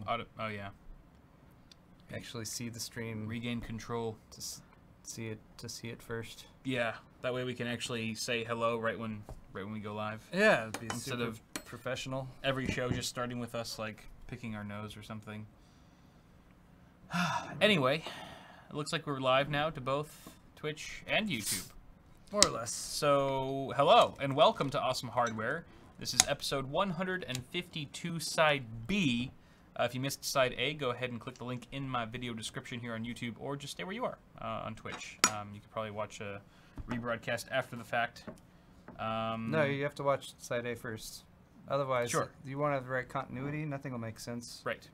Oh yeah. Actually see the stream. Regain control. To see it first. Yeah, that way we can actually say hello right when we go live. Yeah, it'd be Instead super of professional. Every show just starting with us like picking our nose or something. Anyway, it looks like we're live now to both Twitch and YouTube. More or less. So, hello and welcome to Awesome Hardware. This is episode 152, Side B. If you missed Side A, go ahead and click the link in my video description here on YouTube, or just stay where you are on Twitch. You could probably watch a rebroadcast after the fact. No, you have to watch Side A first. Otherwise, sure. You want to have the right continuity, nothing will make sense. Right.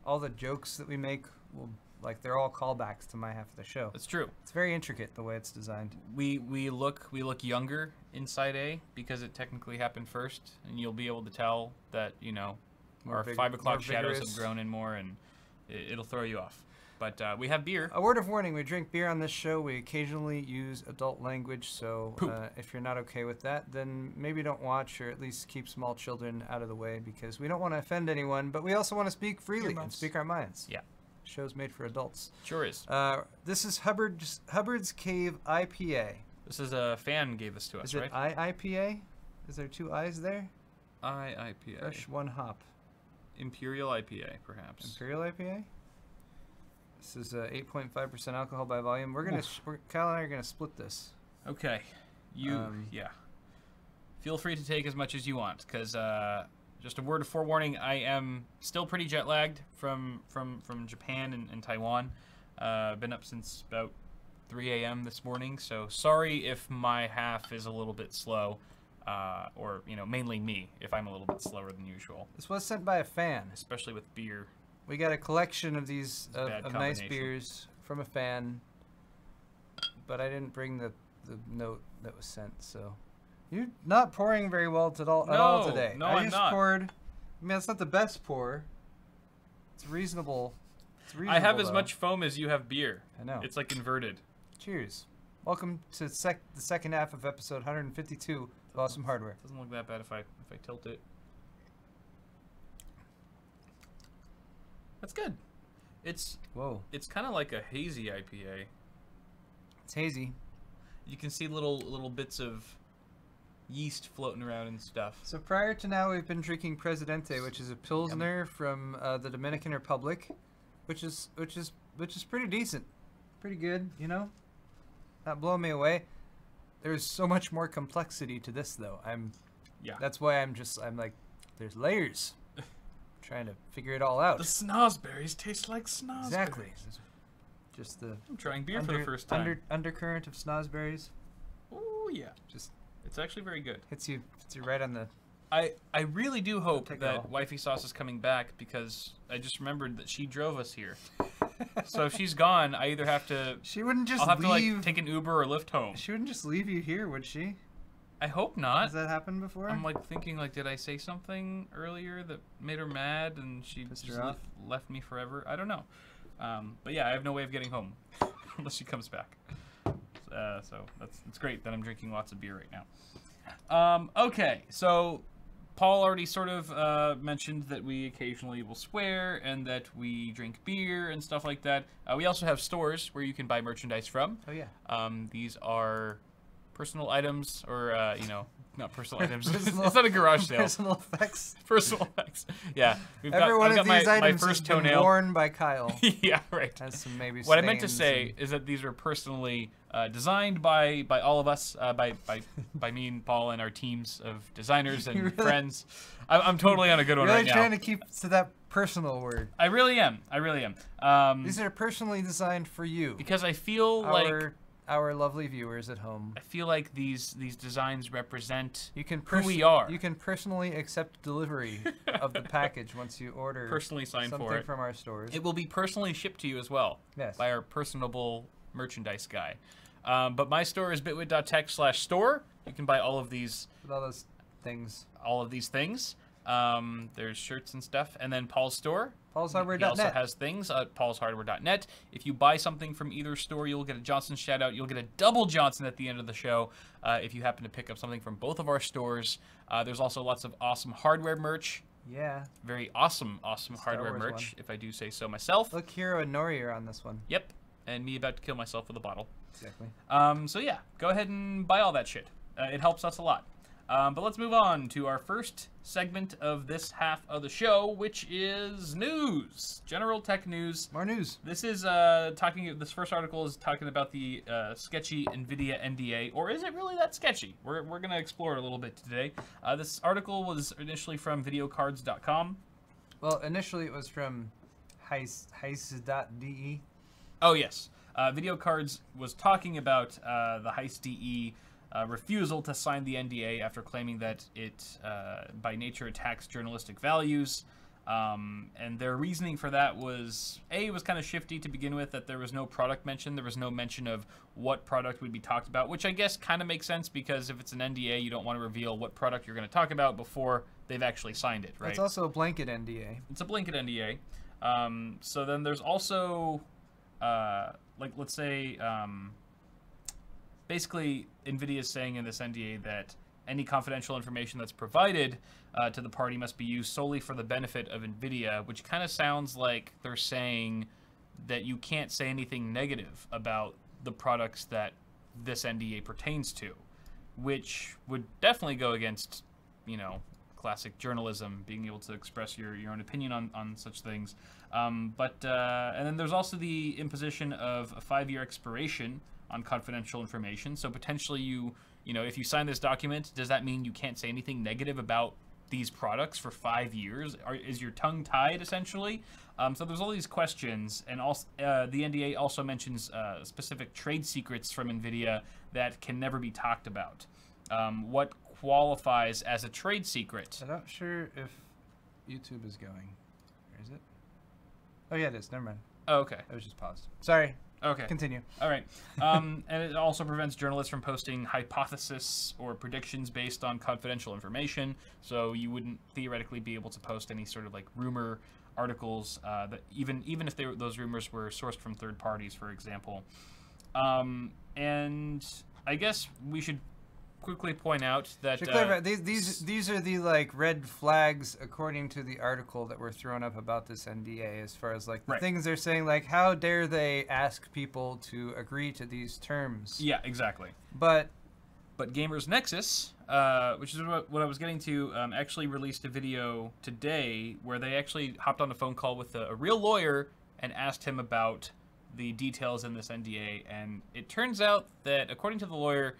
All the jokes that we make will, like, they're all callbacks to my half of the show. That's true. It's very intricate the way it's designed. We look younger in Side A because it technically happened first, and you'll be able to tell that, you know, our 5 o'clock shadows have grown in more, and it'll throw you off. But we have beer. A word of warning, we drink beer on this show. We occasionally use adult language, so if you're not okay with that, then maybe don't watch, or at least keep small children out of the way, because we don't want to offend anyone, but we also want to speak freely and speak our minds. Yeah. The show's made for adults. Sure is. This is Hubbard's Cave IPA. This is a fan gave this to us, right? Is it IPA? Is there two I's there? IPA. Fresh one hop. Imperial IPA, perhaps. Imperial IPA? This is 8.5% alcohol by volume. We're gonna, Kyle and I are gonna split this. Okay, yeah. Feel free to take as much as you want, because just a word of forewarning: I am still pretty jet lagged from Japan and Taiwan. Been up since about 3 a.m. this morning, so sorry if my half is a little bit slow, or you know, mainly me if I'm a little bit slower than usual. This was sent by a fan, especially with beer. We got a collection of these of nice beers from a fan, but I didn't bring the note that was sent, so you're not pouring very well at all today. No, I'm not. Poured. I mean, it's not the best pour. It's reasonable. I have as much foam as you have beer. I know. It's like inverted. Cheers. Welcome to the second half of episode 152 of Awesome Hardware. Doesn't look that bad if I tilt it. That's good. It's kind of like a hazy IPA. It's hazy. You can see little bits of yeast floating around and stuff. So prior to now, we've been drinking Presidente, which is a Pilsner from the Dominican Republic, which is pretty decent, pretty good. You know, not blowing me away. There's so much more complexity to this, though. That's why I'm like, there's layers. Trying to figure it all out. The snozberries taste like snozberries. Exactly. Just I'm trying beer for the first time. Undercurrent of snozberries. Oh yeah. It's actually very good. Hits you right on the. I really do hope that Wifey Sauce is coming back, because I just remembered that she drove us here. So if she's gone, I either have to. She wouldn't just. I'll have to like take an Uber or Lyft home. She wouldn't just leave you here, would she? I hope not. Has that happened before? I'm like thinking, like, did I say something earlier that made her mad and she just left me forever? I don't know. But yeah, I have no way of getting home unless she comes back. So that's great that I'm drinking lots of beer right now. Okay, so Paul already sort of mentioned that we occasionally will swear and that we drink beer and stuff like that. We also have stores where you can buy merchandise from. Oh yeah. These are personal items, or you know, not personal items. It's not a garage sale. Personal effects. Personal effects. Yeah. Every one of these items my first has been worn by Kyle. Yeah, right. Has some maybe. What I meant to say is that these are personally designed by all of us, by me and Paul and our teams of designers and friends. I'm totally on a good one right now. Really trying to keep to that personal word. I really am. These are personally designed for you. Because I feel like our lovely viewers at home. I feel like these designs represent who we are. You can personally accept delivery of the package once you order personally sign something for it from our stores. It will be personally shipped to you as well. Yes. By our personable merchandise guy. But my store is bitwit.tech/store. You can buy all of these. With all those things. All of these things. There's shirts and stuff. And then Paul's store. Paul'sHardware.net. He also has things at Paul'sHardware.net. If you buy something from either store, you'll get a Johnson shout out. You'll get a double Johnson at the end of the show if you happen to pick up something from both of our stores. There's also lots of awesome hardware merch Yeah. Very awesome Star hardware Wars merch, one. if I do say so myself. Look, Hiro and Nori are on this one. Yep, and me about to kill myself with a bottle. Exactly. So yeah, go ahead and buy all that shit. It helps us a lot. But let's move on to our first segment of this half of the show, which is news. General tech news. More news. This is this first article is talking about the sketchy Nvidia NDA, or is it really that sketchy? We're going to explore it a little bit today. This article was initially from videocards.com. Well, initially it was from heist.de. Oh, yes. Videocards was talking about the Heist.de refusal to sign the NDA after claiming that it, by nature, attacks journalistic values. And their reasoning for that was, A, it was kind of shifty to begin with, that there was no product mentioned. There was no mention of what product would be talked about, which I guess kind of makes sense because if it's an NDA, you don't want to reveal what product you're going to talk about before they've actually signed it, right? It's also a blanket NDA. It's a blanket NDA. So then there's also, let's say, basically, NVIDIA is saying in this NDA that any confidential information that's provided to the party must be used solely for the benefit of NVIDIA, which kind of sounds like they're saying that you can't say anything negative about the products that this NDA pertains to, which would definitely go against, classic journalism, being able to express your own opinion on such things. And then there's also the imposition of a 5-year expiration on confidential information. So potentially if you sign this document, does that mean you can't say anything negative about these products for 5 years? Is your tongue tied, essentially? So there's all these questions, and also the NDA also mentions specific trade secrets from NVIDIA that can never be talked about. What qualifies as a trade secret? I'm not sure if YouTube is going. Or is it? Oh, yeah, it is. Never mind. Oh, okay. It was just paused. Sorry. Okay. Continue. All right. And it also prevents journalists from posting hypotheses or predictions based on confidential information. So you wouldn't theoretically be able to post any sort of rumor articles that even if those rumors were sourced from third parties, for example. And I guess we should quickly point out that to clarify, these are the red flags according to the article that were thrown up about this NDA, as far as the right. things they're saying, how dare they ask people to agree to these terms? Yeah, exactly. But Gamers Nexus, which is what I was getting to, actually released a video today where they actually hopped on a phone call with a real lawyer and asked him about the details in this NDA, and it turns out that according to the lawyer,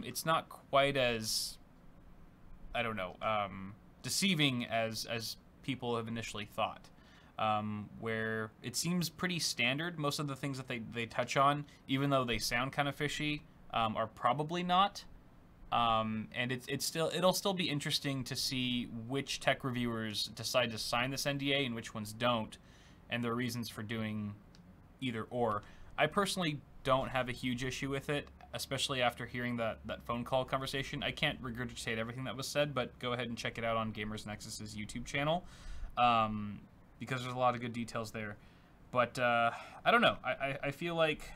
it's not quite as, deceiving as people have initially thought. Where it seems pretty standard. Most of the things that they touch on, even though they sound kind of fishy, are probably not. And it'll still be interesting to see which tech reviewers decide to sign this NDA and which ones don't, and their reasons for doing either or. I personally don't have a huge issue with it, especially after hearing that phone call conversation. I can't regurgitate everything that was said, but go ahead and check it out on Gamers Nexus's YouTube channel, because there's a lot of good details there. But I don't know. I feel like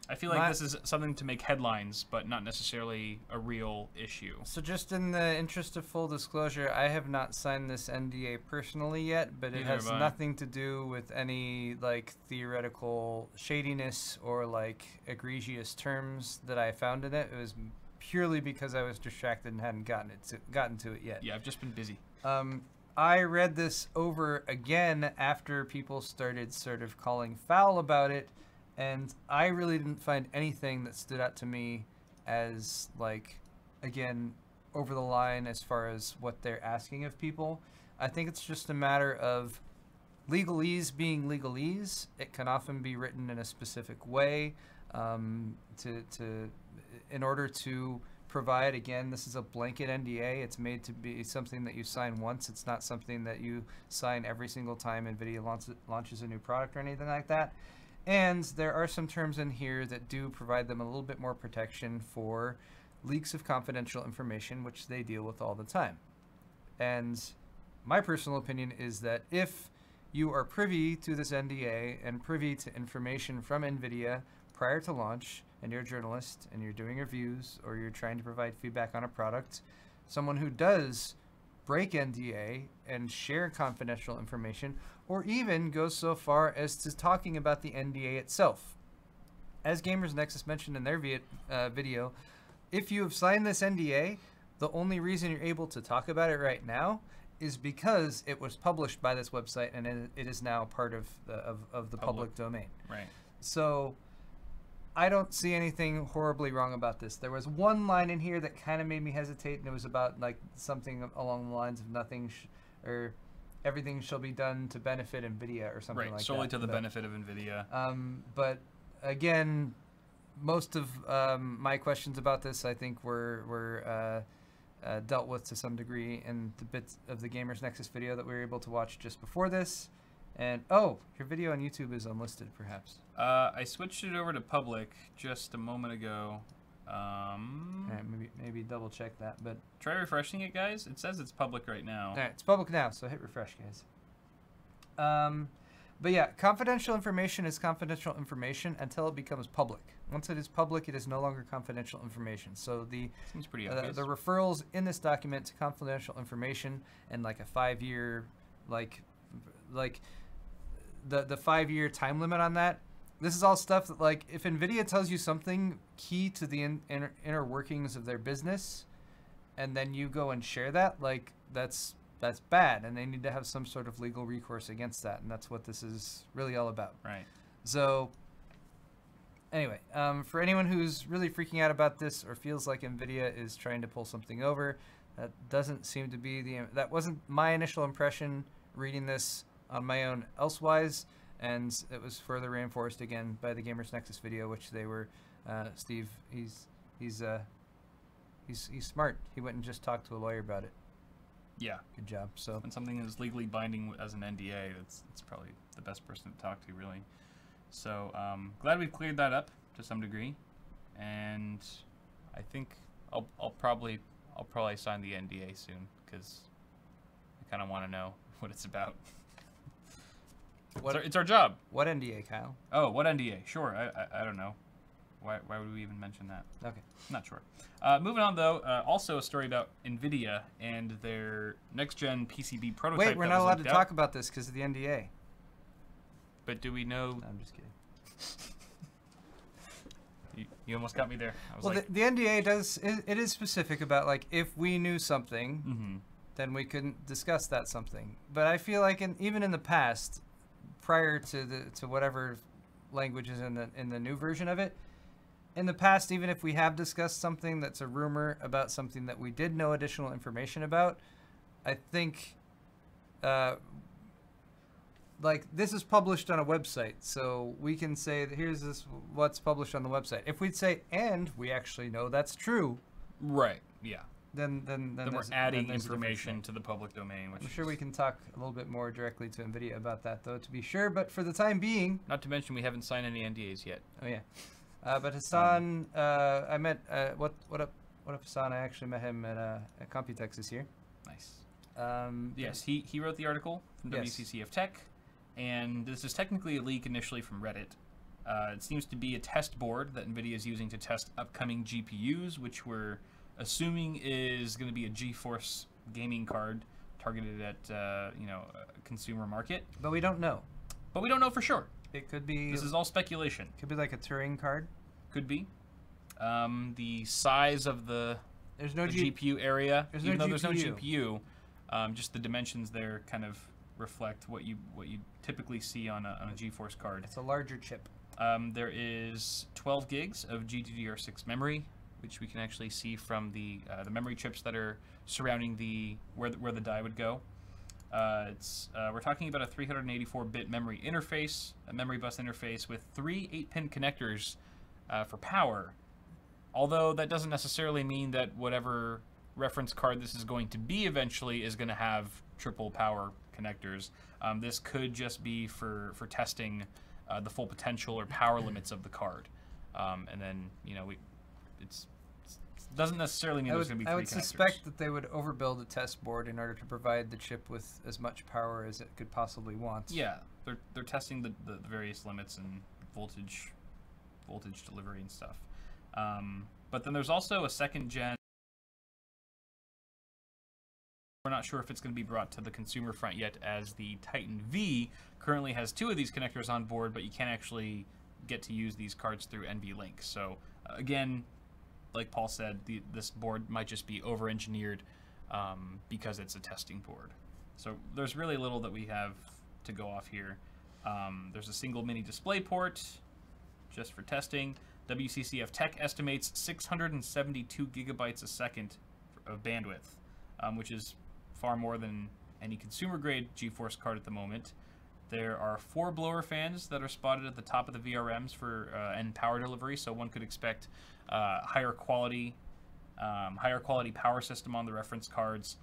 this is something to make headlines, but not necessarily a real issue. So just in the interest of full disclosure, I have not signed this NDA personally yet, but it has nothing to do with any theoretical shadiness or egregious terms that I found in it. It was purely because I was distracted and hadn't gotten to it yet. Yeah, I've just been busy. I read this over again after people started sort of calling foul about it, and I really didn't find anything that stood out to me as, again, over the line as far as what they're asking of people. I think it's just a matter of legalese being legalese. It can often be written in a specific way in order to provide, again, this is a blanket NDA. It's made to be something that you sign once. It's not something that you sign every single time NVIDIA launches a new product or anything like that. And there are some terms in here that do provide them a little bit more protection for leaks of confidential information, which they deal with all the time. And my personal opinion is that if you are privy to this NDA and privy to information from NVIDIA prior to launch, and you're a journalist and you're doing reviews or you're trying to provide feedback on a product, someone who does break NDA and share confidential information, or even goes so far as to talking about the NDA itself. As Gamers Nexus mentioned in their video, if you have signed this NDA, the only reason you're able to talk about it right now is because it was published by this website and it is now part of the public domain. Right. So I don't see anything horribly wrong about this. There was one line in here that kind of made me hesitate, and it was about like something along the lines of nothing or everything shall be done to benefit Nvidia or something like that. Solely to the benefit of Nvidia. But again, most of my questions about this, I think, were dealt with to some degree in the bits of the Gamers Nexus video that we were able to watch just before this. And oh, your video on YouTube is unlisted, perhaps. I switched it over to public just a moment ago. Right, maybe double check that, but try refreshing it, guys. It says it's public right now. All right, it's public now, so hit refresh, guys. But yeah, confidential information is confidential information until it becomes public. Once it is public, it is no longer confidential information. So the seems pretty obvious. The referrals in this document to confidential information and like a 5-year, like the 5-year time limit on that. This is all stuff that, like, if Nvidia tells you something key to the inner workings of their business, and then you go and share that, like, that's bad, and they need to have some sort of legal recourse against that, and that's what this is really all about. Right. So, anyway, for anyone who's really freaking out about this or feels like Nvidia is trying to pull something over, that doesn't seem to be that wasn't my initial impression reading this on my own elsewise, and it was further reinforced again by the Gamers Nexus video, which they were, Steve, he's smart. He went and just talked to a lawyer about it. Yeah. Good job. So when something is legally binding as an NDA, it's probably the best person to talk to, really. So glad we've cleared that up to some degree, and I think I'll probably sign the NDA soon, because I kind of want to know what it's about. It's our job. What NDA, Kyle? Oh, what NDA? Sure. I don't know. Why would we even mention that? Okay. Not sure. Moving on, though, also a story about Nvidia and their next-gen PCB prototype. Wait, we're not allowed to talk about this because of the NDA. But do we know... No, I'm just kidding. You almost got me there. I was well, like... the NDA it is specific about, like, if we knew something, then we couldn't discuss that something. But I feel like even in the past, prior to whatever language is in the new version of it, in the past, even if we have discussed something that's a rumor about something that we did know additional information about, I think, like, this is published on a website, so we can say that here's what's published on the website. If we'd say, and we actually know that's true, right? Yeah. Then we're adding information to the public domain. Which I'm sure we can talk a little bit more directly to Nvidia about that, though, to be sure. But for the time being, not to mention we haven't signed any NDAs yet. Oh yeah. But Hassan, I met what up Hassan? I actually met him at Computex this year. Nice. Yes, he wrote the article from WCCF Tech, and this is technically a leak initially from Reddit. It seems to be a test board that Nvidia is using to test upcoming GPUs, which we're assuming is going to be a GeForce gaming card targeted at a consumer market. But we don't know. But we don't know for sure. It could be. This is all speculation. Could be like a Turing card. Could be. The size of the GPU area. Even though there's no GPU, just the dimensions there kind of reflect what you typically see on a GeForce card. It's a larger chip. There is 12 gigs of GDDR6 memory, which we can actually see from the memory chips that are surrounding where the die would go. We're talking about a 384-bit memory interface, a memory bus interface with 3 8-pin connectors for power. Although that doesn't necessarily mean that whatever reference card this is going to be eventually is going to have triple power connectors. This could just be for testing the full potential or power limits of the card, and then it doesn't necessarily mean there's going to be 3 connectors. I would suspect that they would overbuild a test board in order to provide the chip with as much power as it could possibly want. Yeah, they're testing the various limits and voltage delivery and stuff. But then there's also a second gen We're not sure if it's going to be brought to the consumer front yet, as the Titan V currently has 2 of these connectors on board, but you can't actually get to use these cards through NVLink. So again, like Paul said, this board might just be over-engineered because it's a testing board. So there's really little that we have to go off here. There's a single mini display port just for testing. WCCF Tech estimates 672 gigabytes a second of bandwidth, which is far more than any consumer-grade GeForce card at the moment. There are 4 blower fans that are spotted at the top of the VRMs for and power delivery, so one could expect higher quality power system on the reference cards.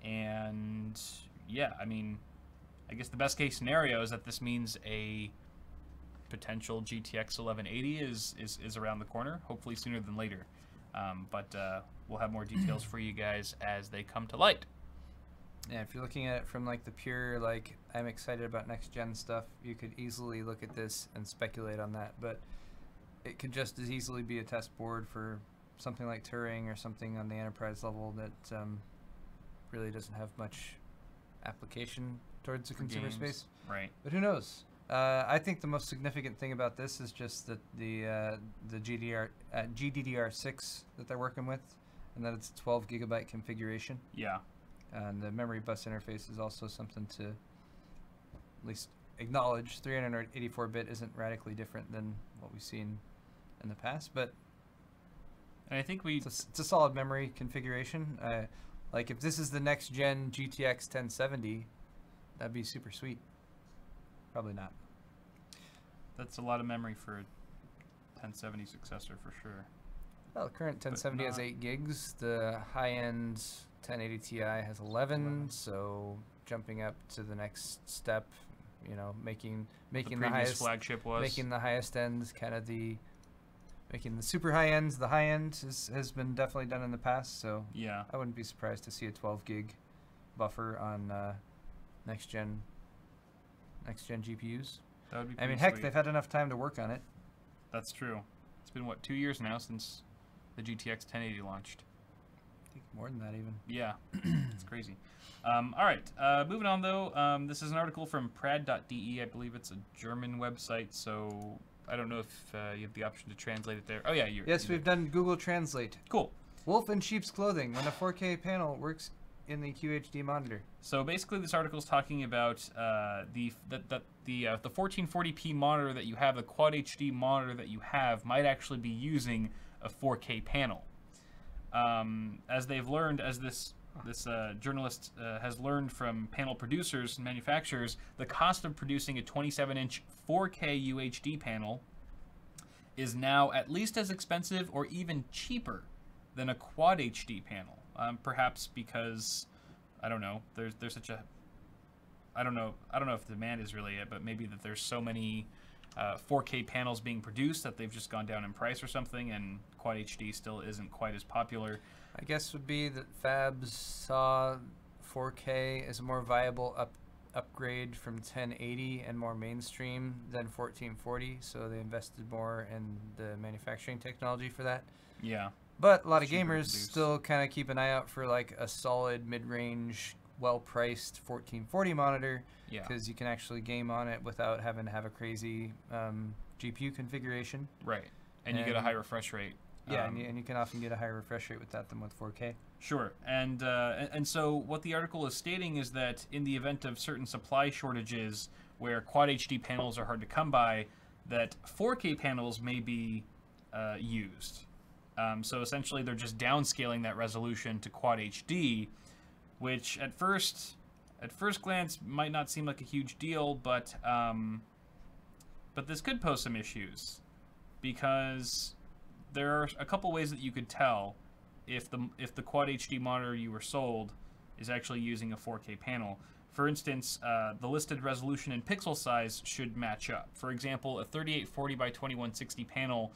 And yeah, I mean, I guess the best case scenario is that this means a potential GTX 1180 is around the corner, hopefully sooner than later. But we'll have more details for you guys as they come to light. Yeah, if you're looking at it from like the pure, like, I'm excited about next gen stuff, you could easily look at this and speculate on that, but it could just as easily be a test board for something like Turing or something on the enterprise level that really doesn't have much application towards the consumer space. Right. But who knows? I think the most significant thing about this is just that the GDDR6 that they're working with, and that it's a 12 gigabyte configuration. Yeah. And the memory bus interface is also something to at least acknowledge. 384-bit isn't radically different than what we've seen in the past, but and I think it's a solid memory configuration. Like if this is the next gen GTX 1070, that'd be super sweet. Probably not. That's a lot of memory for a 1070 successor for sure. Well, the current 1070 has 8 gigs. The high-end 1080 Ti has 11. So jumping up to the next step, you know, making the highest flagship was making the highest end kind of making the super high ends the high end has been definitely done in the past. So yeah, I wouldn't be surprised to see a 12 gig buffer on next gen GPUs. That would be. I mean, heck, sweet. they've had enough time to work on it. That's true. It's been what, 2 years now since the GTX 1080 launched. I think more than that even. Yeah, it's crazy. All right, moving on though. This is an article from prad.de. I believe it's a German website, so I don't know if you have the option to translate it there. Oh yeah, yes, we've done Google Translate. Cool. Wolf in sheep's clothing when a 4K panel works in the QHD monitor. So basically, this article is talking about the 1440p monitor that you have, the Quad HD monitor that you have, might actually be using a 4K panel. As they've learned, as this journalist has learned from panel producers and manufacturers, the cost of producing a 27-inch 4K UHD panel is now at least as expensive or even cheaper than a Quad HD panel. Perhaps because, I don't know, there's such a, I don't know if demand is really it, but maybe that there's so many 4K panels being produced that they've just gone down in price or something, and Quad HD still isn't quite as popular. I guess would be that fabs saw 4K as a more viable upgrade from 1080 and more mainstream than 1440, so they invested more in the manufacturing technology for that. Yeah. But a lot of gamers still kind of keep an eye out for like a solid mid-range, well-priced 1440 monitor, because you can actually game on it without having to have a crazy GPU configuration. Right, and you get a high refresh rate. Yeah, and you can often get a higher refresh rate with that than with 4K. Sure, and so what the article is stating is that in the event of certain supply shortages where Quad HD panels are hard to come by, that 4K panels may be used. So essentially, they're just downscaling that resolution to Quad HD, which at first glance might not seem like a huge deal, but this could pose some issues, because there are a couple ways that you could tell if the Quad HD monitor you were sold is actually using a 4K panel. For instance, the listed resolution and pixel size should match up. For example, a 3840 by 2160 panel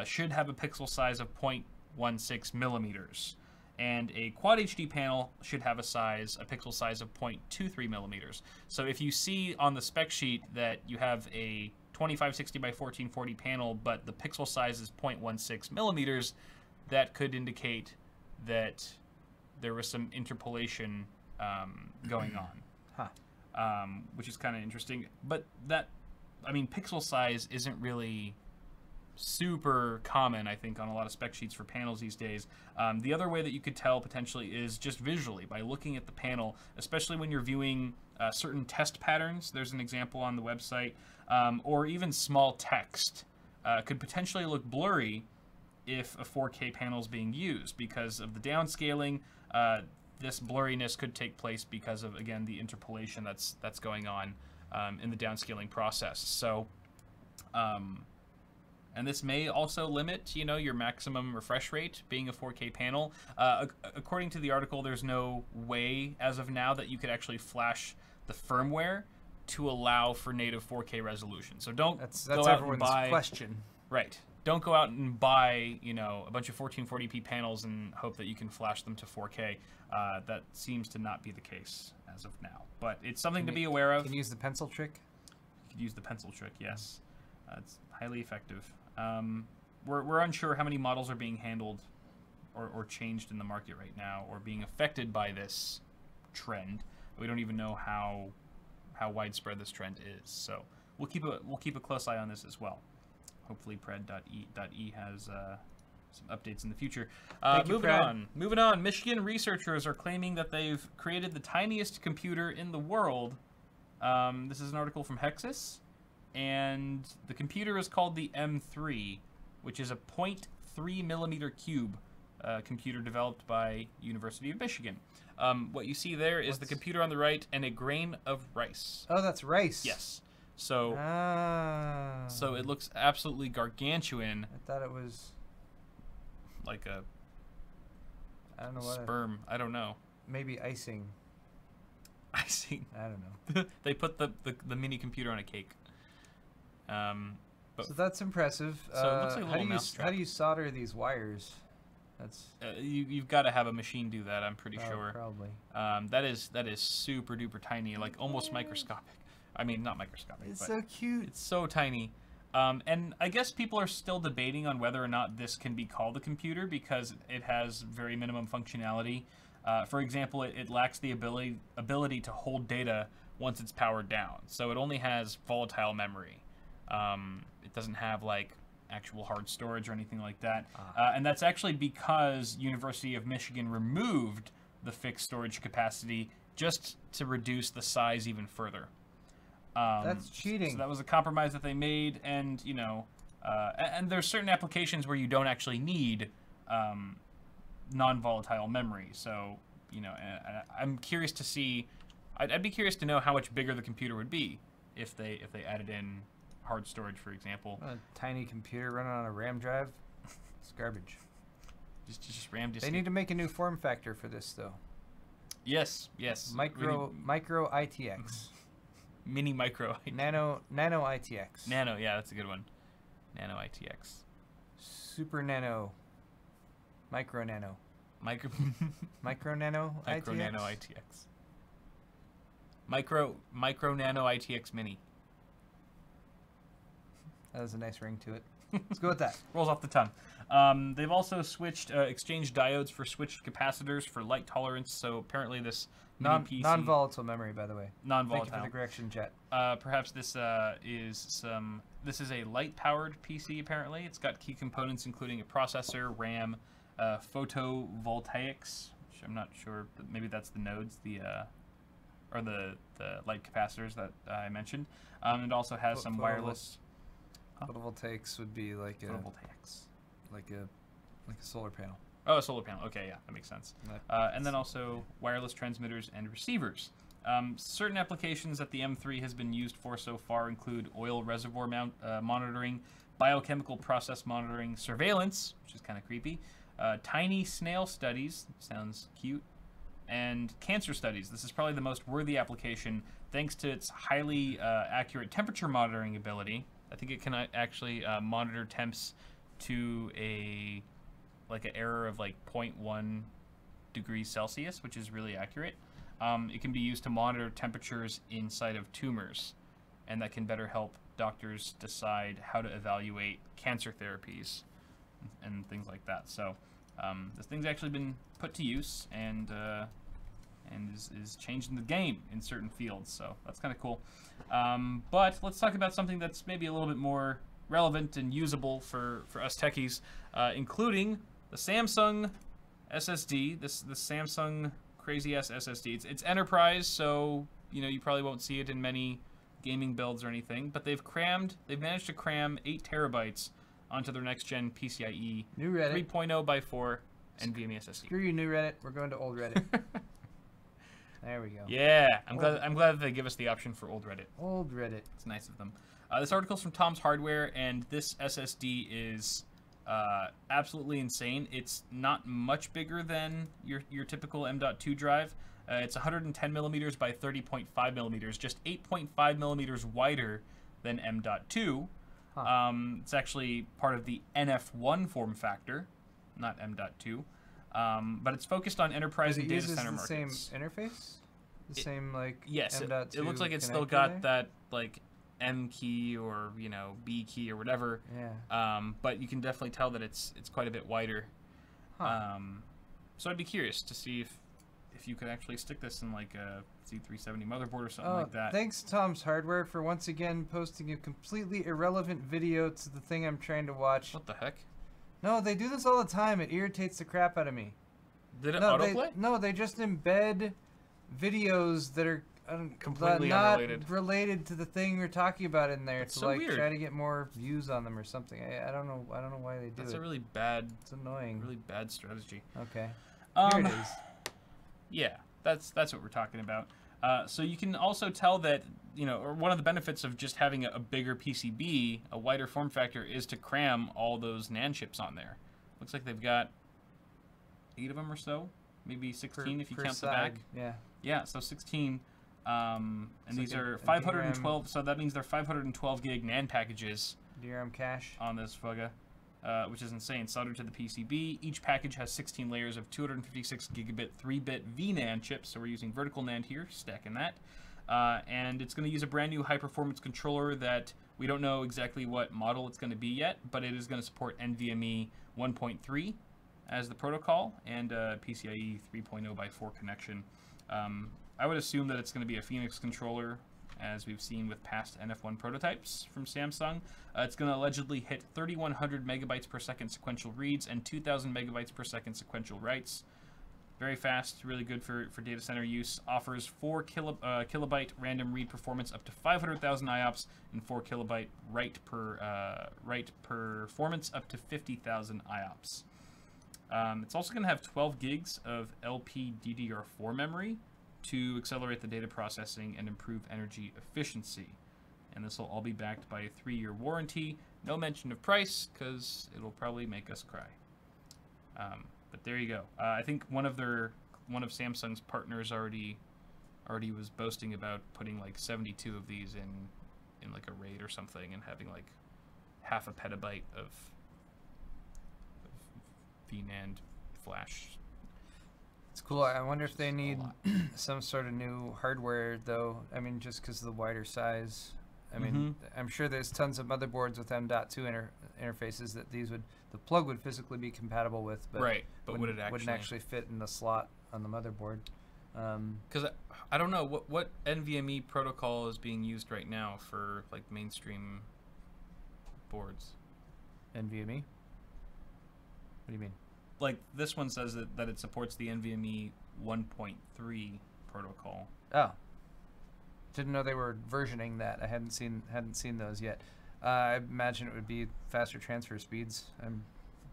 should have a pixel size of 0.16 millimeters, and a Quad HD panel should have a pixel size of 0.23 millimeters. So if you see on the spec sheet that you have a 2560 by 1440 panel, but the pixel size is 0.16 millimeters, that could indicate that there was some interpolation going on. Which is kind of interesting. But that, I mean, pixel size isn't really super common, I think, on a lot of spec sheets for panels these days. The other way that you could tell potentially is just visually by looking at the panel, especially when you're viewing certain test patterns. There's an example on the website, or even small text could potentially look blurry if a 4K panel is being used because of the downscaling. This blurriness could take place because of, again, the interpolation that's going on in the downscaling process. So, and this may also limit, you know, your maximum refresh rate being a 4K panel. According to the article, there's no way as of now that you could actually flash the firmware to allow for native 4K resolution. So don't go out and buy. Question. Right. Don't go out and buy, you know, a bunch of 1440p panels and hope that you can flash them to 4K. That seems to not be the case as of now. But it's something to be aware of. Can you use the pencil trick? You could use the pencil trick, yes. It's highly effective. We're unsure how many models are being handled or changed in the market right now or being affected by this trend. We don't even know how widespread this trend is. So we'll keep a close eye on this as well. Hopefully pred.e has some updates in the future. Moving on. Michigan researchers are claiming that they've created the tiniest computer in the world. This is an article from Hexus, and the computer is called the M3, which is a 0.3 millimeter cube computer developed by University of Michigan. What you see there is the computer on the right and a grain of rice. Oh, that's rice. Yes. So it looks absolutely gargantuan. I thought it was like a I don't know what sperm. I don't know. Maybe icing. Icing. I don't know. They put the mini computer on a cake. But so that's impressive. So it looks like a little mousetrap. How do you solder these wires? That's you've got to have a machine do that. I'm pretty sure. Probably. That is super duper tiny, like almost microscopic. I mean, not microscopic. It's but so cute. It's so tiny. And I guess people are still debating on whether or not this can be called a computer because it has very minimum functionality. For example, it lacks the ability to hold data once it's powered down. So it only has volatile memory. It doesn't have like actual hard storage or anything like that. And that's actually because University of Michigan removed the fixed storage capacity just to reduce the size even further. That's cheating. So that was a compromise that they made, and you know, and there's certain applications where you don't actually need non-volatile memory. So you know, I'm curious to see. I'd be curious to know how much bigger the computer would be if they added in hard storage, for example. A tiny computer running on a RAM drive. It's garbage. Just RAM disk. They need to make a new form factor for this, though. Yes. Micro ITX. Mini micro. Nano ITX. Nano, yeah, that's a good one. Nano ITX. Super nano. Micro nano. Micro nano ITX. Micro nano ITX. Micro nano ITX mini. That has a nice ring to it. Let's go with that. Rolls off the tongue. They've also switched exchanged diodes for switched capacitors for light tolerance. So apparently this non-volatile memory, by the way. Non-volatile. Thank you for the correction, Jet. Perhaps this is a light-powered PC. Apparently, it's got key components including a processor, RAM, photovoltaics, which I'm not sure, but maybe that's the nodes, or the light capacitors that I mentioned. It also has some wireless. Photovoltaics would be like photovoltaics, like a solar panel. Oh, a solar panel. Okay, yeah, that makes sense. And then also wireless transmitters and receivers. Certain applications that the M3 has been used for so far include oil reservoir monitoring, biochemical process monitoring, surveillance, which is kind of creepy, tiny snail studies, sounds cute, and cancer studies. This is probably the most worthy application thanks to its highly accurate temperature monitoring ability. I think it can actually monitor temps to an error of like 0.1 degrees Celsius, which is really accurate. It can be used to monitor temperatures inside of tumors, and that can better help doctors decide how to evaluate cancer therapies and things like that. So This thing's actually been put to use and is changing the game in certain fields, so that's kind of cool. But let's talk about something that's maybe a little bit more relevant and usable for us techies, including the Samsung SSD, this Samsung crazy ass SSD. It's enterprise, so you probably won't see it in many gaming builds or anything, but they've managed to cram 8 terabytes onto their next gen PCIe 3.0 by 4 NVMe SSD. Screw you, new Reddit. We're going to old Reddit. There we go. Yeah, I'm glad that they give us the option for old Reddit. Old Reddit. It's nice of them. This article's from Tom's Hardware, and this SSD is absolutely insane. It's not much bigger than your typical M.2 drive. It's 110 millimeters by 30.5 millimeters, just 8.5 millimeters wider than M.2. Huh. It's actually part of the NF1 form factor, not M.2. But it's focused on enterprise and data center markets. Same interface? Same yes, M.2 it looks like it's still got that like M key or B key or whatever. Yeah. But you can definitely tell that it's quite a bit wider. Huh. So I'd be curious to see if you could actually stick this in like a Z370 motherboard or something like that. Thanks, Tom's Hardware, for once again posting a completely irrelevant video to the thing I'm trying to watch. What the heck? No, they do this all the time. It irritates the crap out of me. Did it autoplay? No, they just embed videos that are completely not unrelated. Related to the thing we're talking about in there. That's to so like weird. Try to get more views on them or something. I don't know why they do it. That's a really bad. It's annoying. Really bad strategy. Okay. Here it is. Yeah, that's what we're talking about. So you can also tell that or one of the benefits of just having a bigger PCB, a wider form factor, is to cram all those NAND chips on there. Looks like they've got 8 of them or so, maybe 16 if you count the back. Yeah. Yeah, so 16. And it's these like are a 512. DRAM. So that means they're 512 gig NAND packages. DRAM cache on this Fugga, which is insane. Soldered to the PCB. Each package has 16 layers of 256 gigabit 3-bit VNAND chips. So we're using vertical NAND here, stacking that. And it's going to use a brand new high-performance controller that we don't know exactly what model it's going to be yet, but it is going to support NVMe 1.3 as the protocol and PCIe 3.0 by 4 connection. I would assume that it's going to be a Phoenix controller, as we've seen with past NF1 prototypes from Samsung. It's going to allegedly hit 3,100 megabytes per second sequential reads and 2,000 megabytes per second sequential writes. Very fast, really good for data center use. Offers 4 kilobyte random read performance up to 500,000 IOPS and 4 kilobyte write performance up to 50,000 IOPS. It's also going to have 12 gigs of LPDDR4 memory to accelerate the data processing and improve energy efficiency. And this will all be backed by a 3-year warranty. No mention of price, because it'll probably make us cry. But there you go. I think one of Samsung's partners already was boasting about putting like 72 of these in like a RAID or something and having like half a petabyte of VNAND flash. It's cool. I wonder if they need some sort of new hardware, though. I mean, just because of the wider size. I mean, I'm sure there's tons of motherboards with M.2 interfaces that the plug would physically be compatible with, but right. But wouldn't actually fit in the slot on the motherboard. Because I don't know what NVMe protocol is being used right now for like mainstream boards. NVMe? What do you mean? Like this one says that it supports the NVMe 1.3 protocol. Oh, didn't know they were versioning that. I hadn't seen those yet. I imagine it would be faster transfer speeds.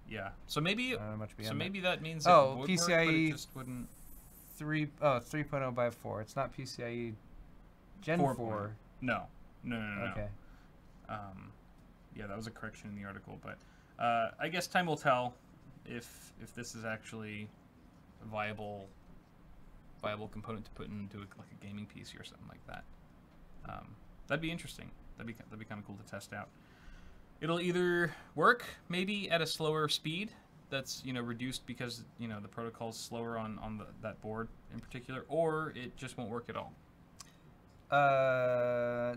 Yeah. So maybe maybe that means it would PCIe work, but it just wouldn't. 3.0 by 4. It's not PCIe Gen 4. No. Okay. Yeah, that was a correction in the article, but I guess time will tell if this is actually a viable component to put into like a gaming PC or something like that. That'd be interesting. That'd be kind of cool to test out. It'll either work maybe at a slower speed that's reduced because the protocol's slower on that board in particular, or it just won't work at all.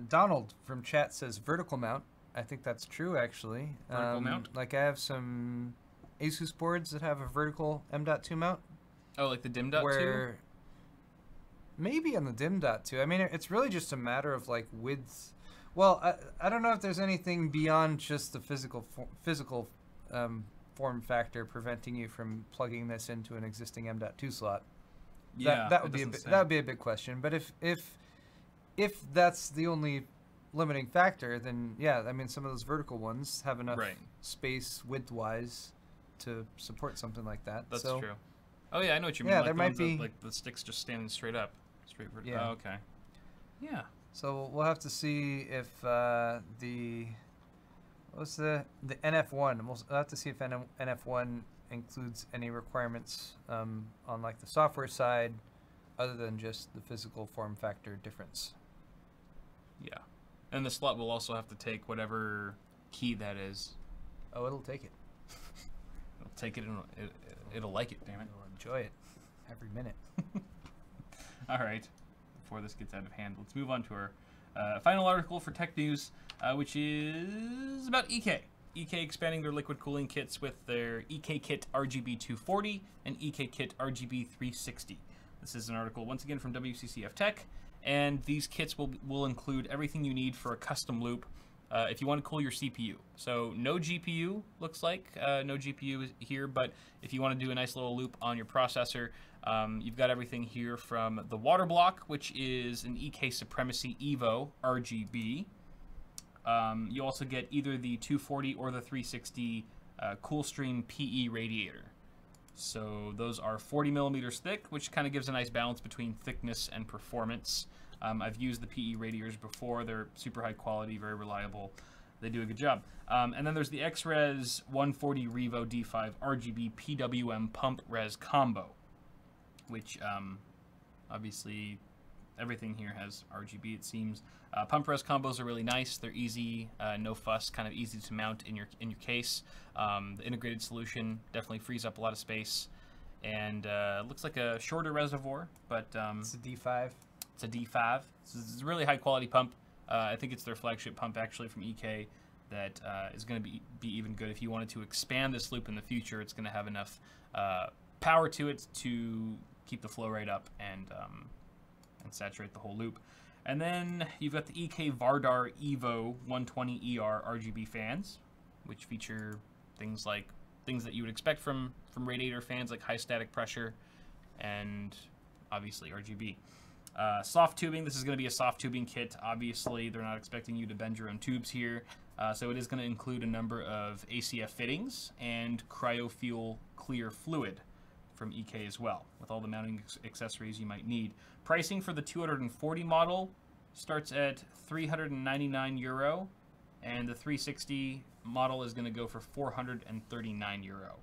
Donald from chat says vertical mount. I think that's true, actually. Vertical mount? Like I have some Asus boards that have a vertical M.2 mount. Oh, like the DIM.2? Where maybe on the DIM.2. I mean, it's really just a matter of like width. Well, I don't know if there's anything beyond just the physical form factor preventing you from plugging this into an existing M.2 slot. Yeah, that would be a big question. But if that's the only limiting factor, then yeah, I mean, some of those vertical ones have enough space width-wise to support something like that. That's true. Oh yeah, I know what you mean. Yeah, like there might be like the sticks just standing straight up, Yeah. Oh, okay. Yeah. So we'll have to see if the NF1. We'll have to see if NF1 includes any requirements on like the software side, other than just the physical form factor difference. Yeah, and the slot will also have to take whatever key that is. Oh, it'll take it. It'll take it and it'll like it. Damn it. It'll enjoy it every minute. All right. Before this gets out of hand, let's move on to our final article for Tech News, which is about EK. EK expanding their liquid cooling kits with their EK Kit RGB 240 and EK Kit RGB 360. This is an article once again from WCCF Tech, and these kits will include everything you need for a custom loop if you want to cool your CPU. So no GPU, looks like. No GPU is here, but if you want to do a nice little loop on your processor, you've got everything here from the water block, which is an EK Supremacy Evo RGB. You also get either the 240 or the 360 Coolstream PE radiator. So those are 40 millimeters thick, which kind of gives a nice balance between thickness and performance. I've used the PE radiators before. They're super high quality, very reliable. They do a good job. And then there's the XRes 140 Revo D5 RGB PWM Pump Res Combo, which obviously everything here has RGB, it seems. Pump res combos are really nice. They're easy, no fuss, kind of easy to mount in your case. The integrated solution definitely frees up a lot of space, and looks like a shorter reservoir, but it's a D5. It's a D5. It's a really high quality pump. I think it's their flagship pump actually from EK that is going to be even good if you wanted to expand this loop in the future. It's going to have enough power to it to keep the flow rate up and saturate the whole loop. And then you've got the EK Vardar Evo 120ER RGB fans, which feature things that you would expect from radiator fans, like high static pressure and obviously RGB. Soft tubing. This is going to be a soft tubing kit. Obviously, they're not expecting you to bend your own tubes here, so it is going to include a number of ACF fittings and cryofuel clear fluid from EK as well, with all the mounting accessories you might need. Pricing for the 240 model starts at €399, and the 360 model is going to go for €439.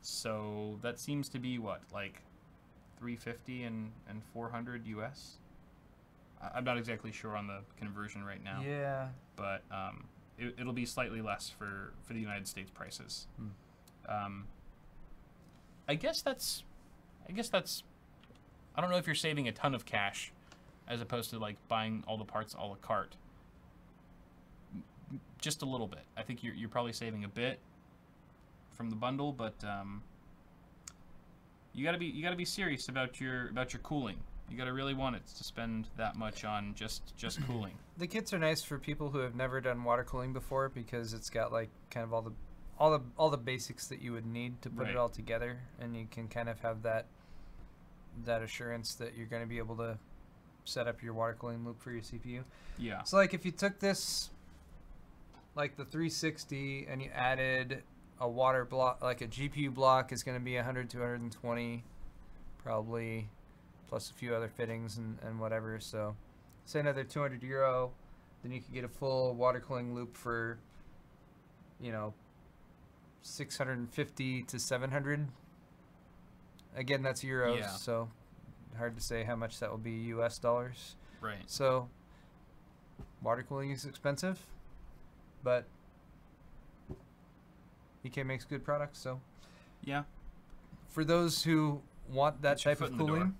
So that seems to be what, like $350 and $400 US? I'm not exactly sure on the conversion right now. Yeah. But it'll be slightly less for the United States prices. I guess that's I don't know if you're saving a ton of cash as opposed to like buying all the parts a la carte. Just a little bit. I think you're probably saving a bit from the bundle, but you gotta be serious about your cooling. You gotta really want it to spend that much on just cooling. The kits are nice for people who have never done water cooling before, because it's got like kind of all the basics that you would need to put it all together, and you can kind of have that assurance that you're going to be able to set up your water cooling loop for your CPU. Yeah. So like if you took this, like the 360, and you added a water block, like a GPU block is going to be 100 to 120 probably, plus a few other fittings and whatever. So say another €200, then you could get a full water cooling loop for, you know, 650 to 700. Again, that's euros, so hard to say how much that will be US dollars. Right. So water cooling is expensive, but EK makes good products, so yeah. For those who want that type of cooling,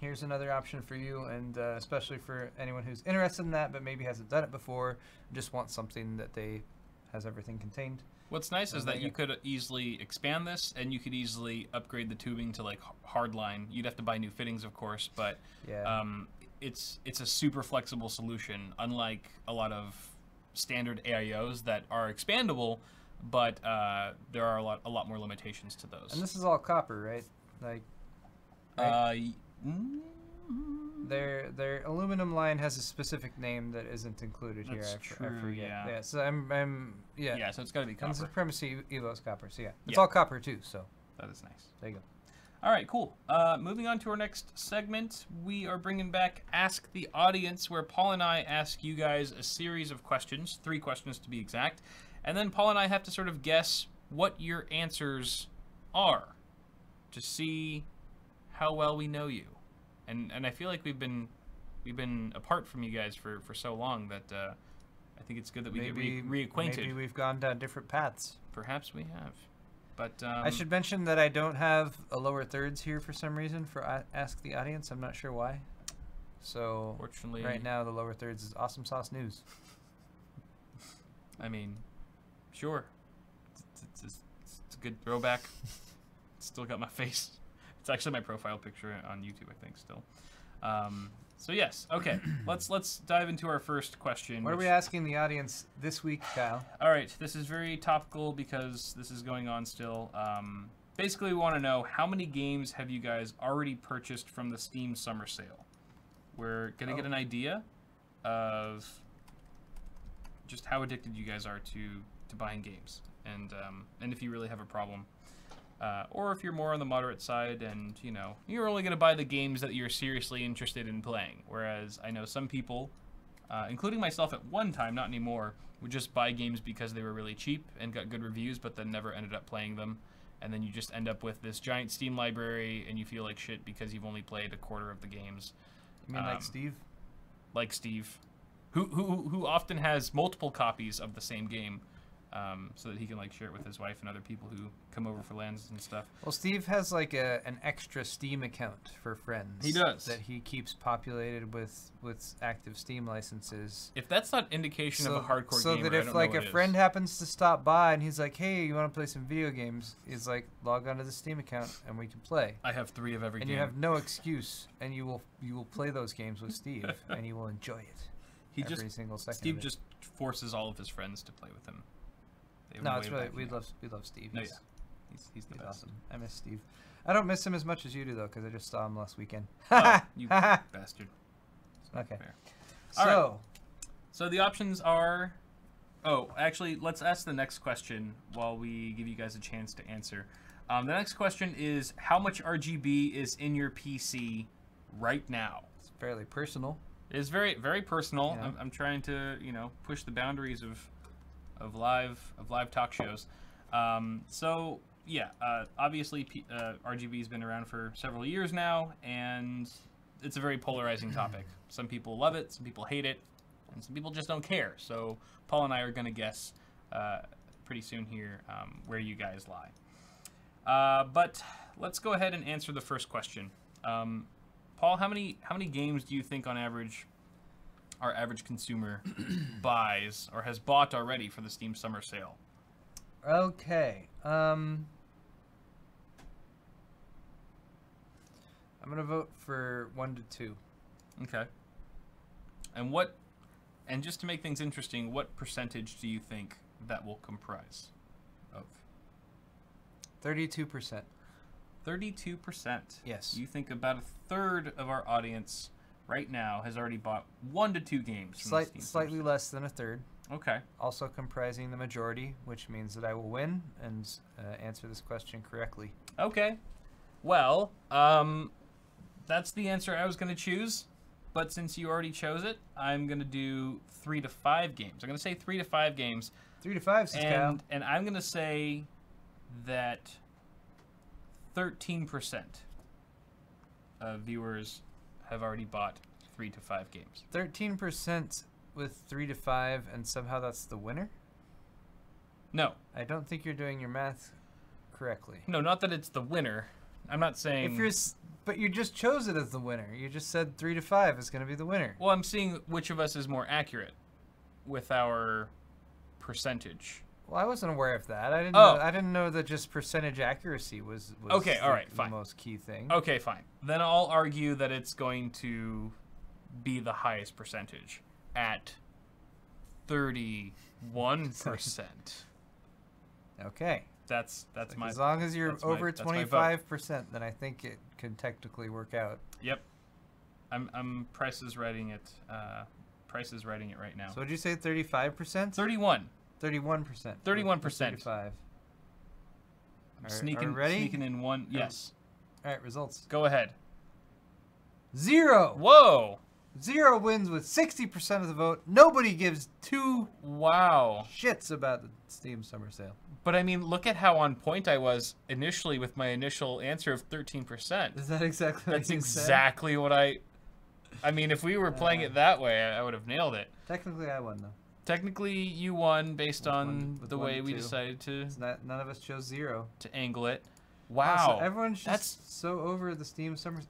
here's another option for you, and especially for anyone who's interested in that but maybe hasn't done it before, just want something that they has everything contained. What's nice is that you could easily expand this, and you could easily upgrade the tubing to like hardline. You'd have to buy new fittings, of course, but it's a super flexible solution, unlike a lot of standard AIOs that are expandable, but there are a lot more limitations to those. And this is all copper, right? Like, right? Their aluminum line has a specific name that isn't included here. That's I forget. yeah. Yeah. So I'm Yeah, so it's got to be copper. And the Supremacy Evo's copper. So yeah, it's all copper too. So that is nice. There you go. All right, cool. Moving on to our next segment, we are bringing back Ask the Audience, where Paul and I ask you guys a series of questions, 3 questions to be exact, and then Paul and I have to sort of guess what your answers are to see how well we know you. And I feel like we've been apart from you guys for so long that I think it's good that we get reacquainted. Maybe we've gone down different paths. Perhaps we have. But I should mention that I don't have a lower thirds here for some reason for Ask the Audience. I'm not sure why. So fortunately, right now the lower thirds is Awesome Sauce News. I mean, sure. It's a good throwback. It's still got my face. It's actually my profile picture on YouTube, I think, still. So yes, okay. let's dive into our first question. What are we asking the audience this week, Kyle? All right, this is very topical because this is going on still. Basically, we want to know how many games have you guys already purchased from the Steam Summer Sale? We're gonna get an idea of just how addicted you guys are to buying games, and if you really have a problem. Or if you're more on the moderate side and, you know, you're only going to buy the games that you're seriously interested in playing. Whereas I know some people, including myself at one time, not anymore, would just buy games because they were really cheap and got good reviews, but then never ended up playing them. And then you just end up with this giant Steam library and you feel like shit because you've only played a quarter of the games. You mean like Steve? Like Steve, who often has multiple copies of the same game. So that he can like share it with his wife and other people who come over for LANs and stuff. Well, Steve has like an extra Steam account for friends. He does. That he keeps populated with active Steam licenses. If that's not indication of a hardcore gamer, so that if like a friend happens to stop by and he's like, "Hey, you want to play some video games?" He's like, "Log onto the Steam account and we can play." I have 3 of every game. And you have no excuse, and you will play those games with Steve, and you will enjoy it. Every single second. Steve just forces all of his friends to play with him. No, it's really we love Steve. No, yeah, he's the best. Awesome. I miss Steve. I don't miss him as much as you do though, because I just saw him last weekend. Oh, you bastard. Okay. Fair. So the options are. Oh, actually, let's ask the next question while we give you guys a chance to answer. The next question is: how much RGB is in your PC right now? It's fairly personal. It is very, very personal. Yeah. I'm trying to, you know, push the boundaries of live talk shows. So yeah, obviously RGB has been around for several years now, and it's a very polarizing topic. Some people love it, some people hate it, and some people just don't care. So Paul and I are going to guess pretty soon here where you guys lie. But let's go ahead and answer the first question. Paul, how many games do you think on average our average consumer buys or has bought already for the Steam Summer Sale? Okay. I'm gonna vote for 1 to 2. Okay. And just to make things interesting, what percentage do you think that will comprise of? 32%. 32%. Yes. You think about a third of our audience right now has already bought 1 to 2 games from the Steam Slightly less than a third. Okay. Also comprising the majority, which means that I will win and answer this question correctly. Okay. Well, that's the answer I was going to choose, but since you already chose it, I'm going to do 3 to 5 games. I'm going to say 3 to 5 games. 3 to 5, says Kyle. And I'm going to say that 13% of viewers have already bought 3 to 5 games. 13% with 3 to 5, and somehow that's the winner? No. I don't think you're doing your math correctly. No, not that it's the winner. I'm not saying... But you just chose it as the winner. You just said 3 to 5 is going to be the winner. Well, I'm seeing which of us is more accurate with our percentage. Well, I wasn't aware of that. I didn't. Oh. I didn't know that just percentage accuracy was Okay, all right, the fine. most key thing. Okay, fine. Then I'll argue that it's going to be the highest percentage at 31%. Okay. That's my. As long as you're over that's my vote. 25%, then I think it could technically work out. Yep. I'm Price is writing it. Price is writing it right now. So would you say 35%? 31. 31%. 31%. 35. Sneaking, ready? sneaking in one. Yes. All right, results. Go ahead. 0. Whoa. 0 wins with 60% of the vote. Nobody gives two Wow. shits about the Steam Summer Sale. But I mean, look at how on point I was initially with my initial answer of 13%. Is that exactly what That's you exactly what I mean, if we were playing it that way, I would have nailed it. said? Technically, I won, though. Technically, you won based on with the way we 2. decided to None of us chose 0. angle it. Wow. So Wow. everyone's just so over the Steam Summer.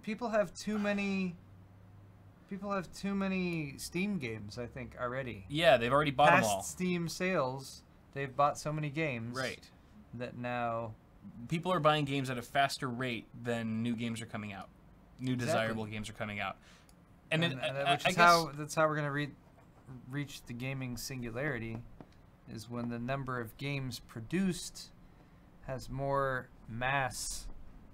People have too many. People have too many Steam games, I think, already. Yeah, they've already bought them all. Past Steam sales, they've bought so many games. Right. That now People are buying games at a faster rate than new games are coming out. New desirable games are coming out. And which I is guess that's how we're gonna reach the gaming singularity, is when the number of games produced has more mass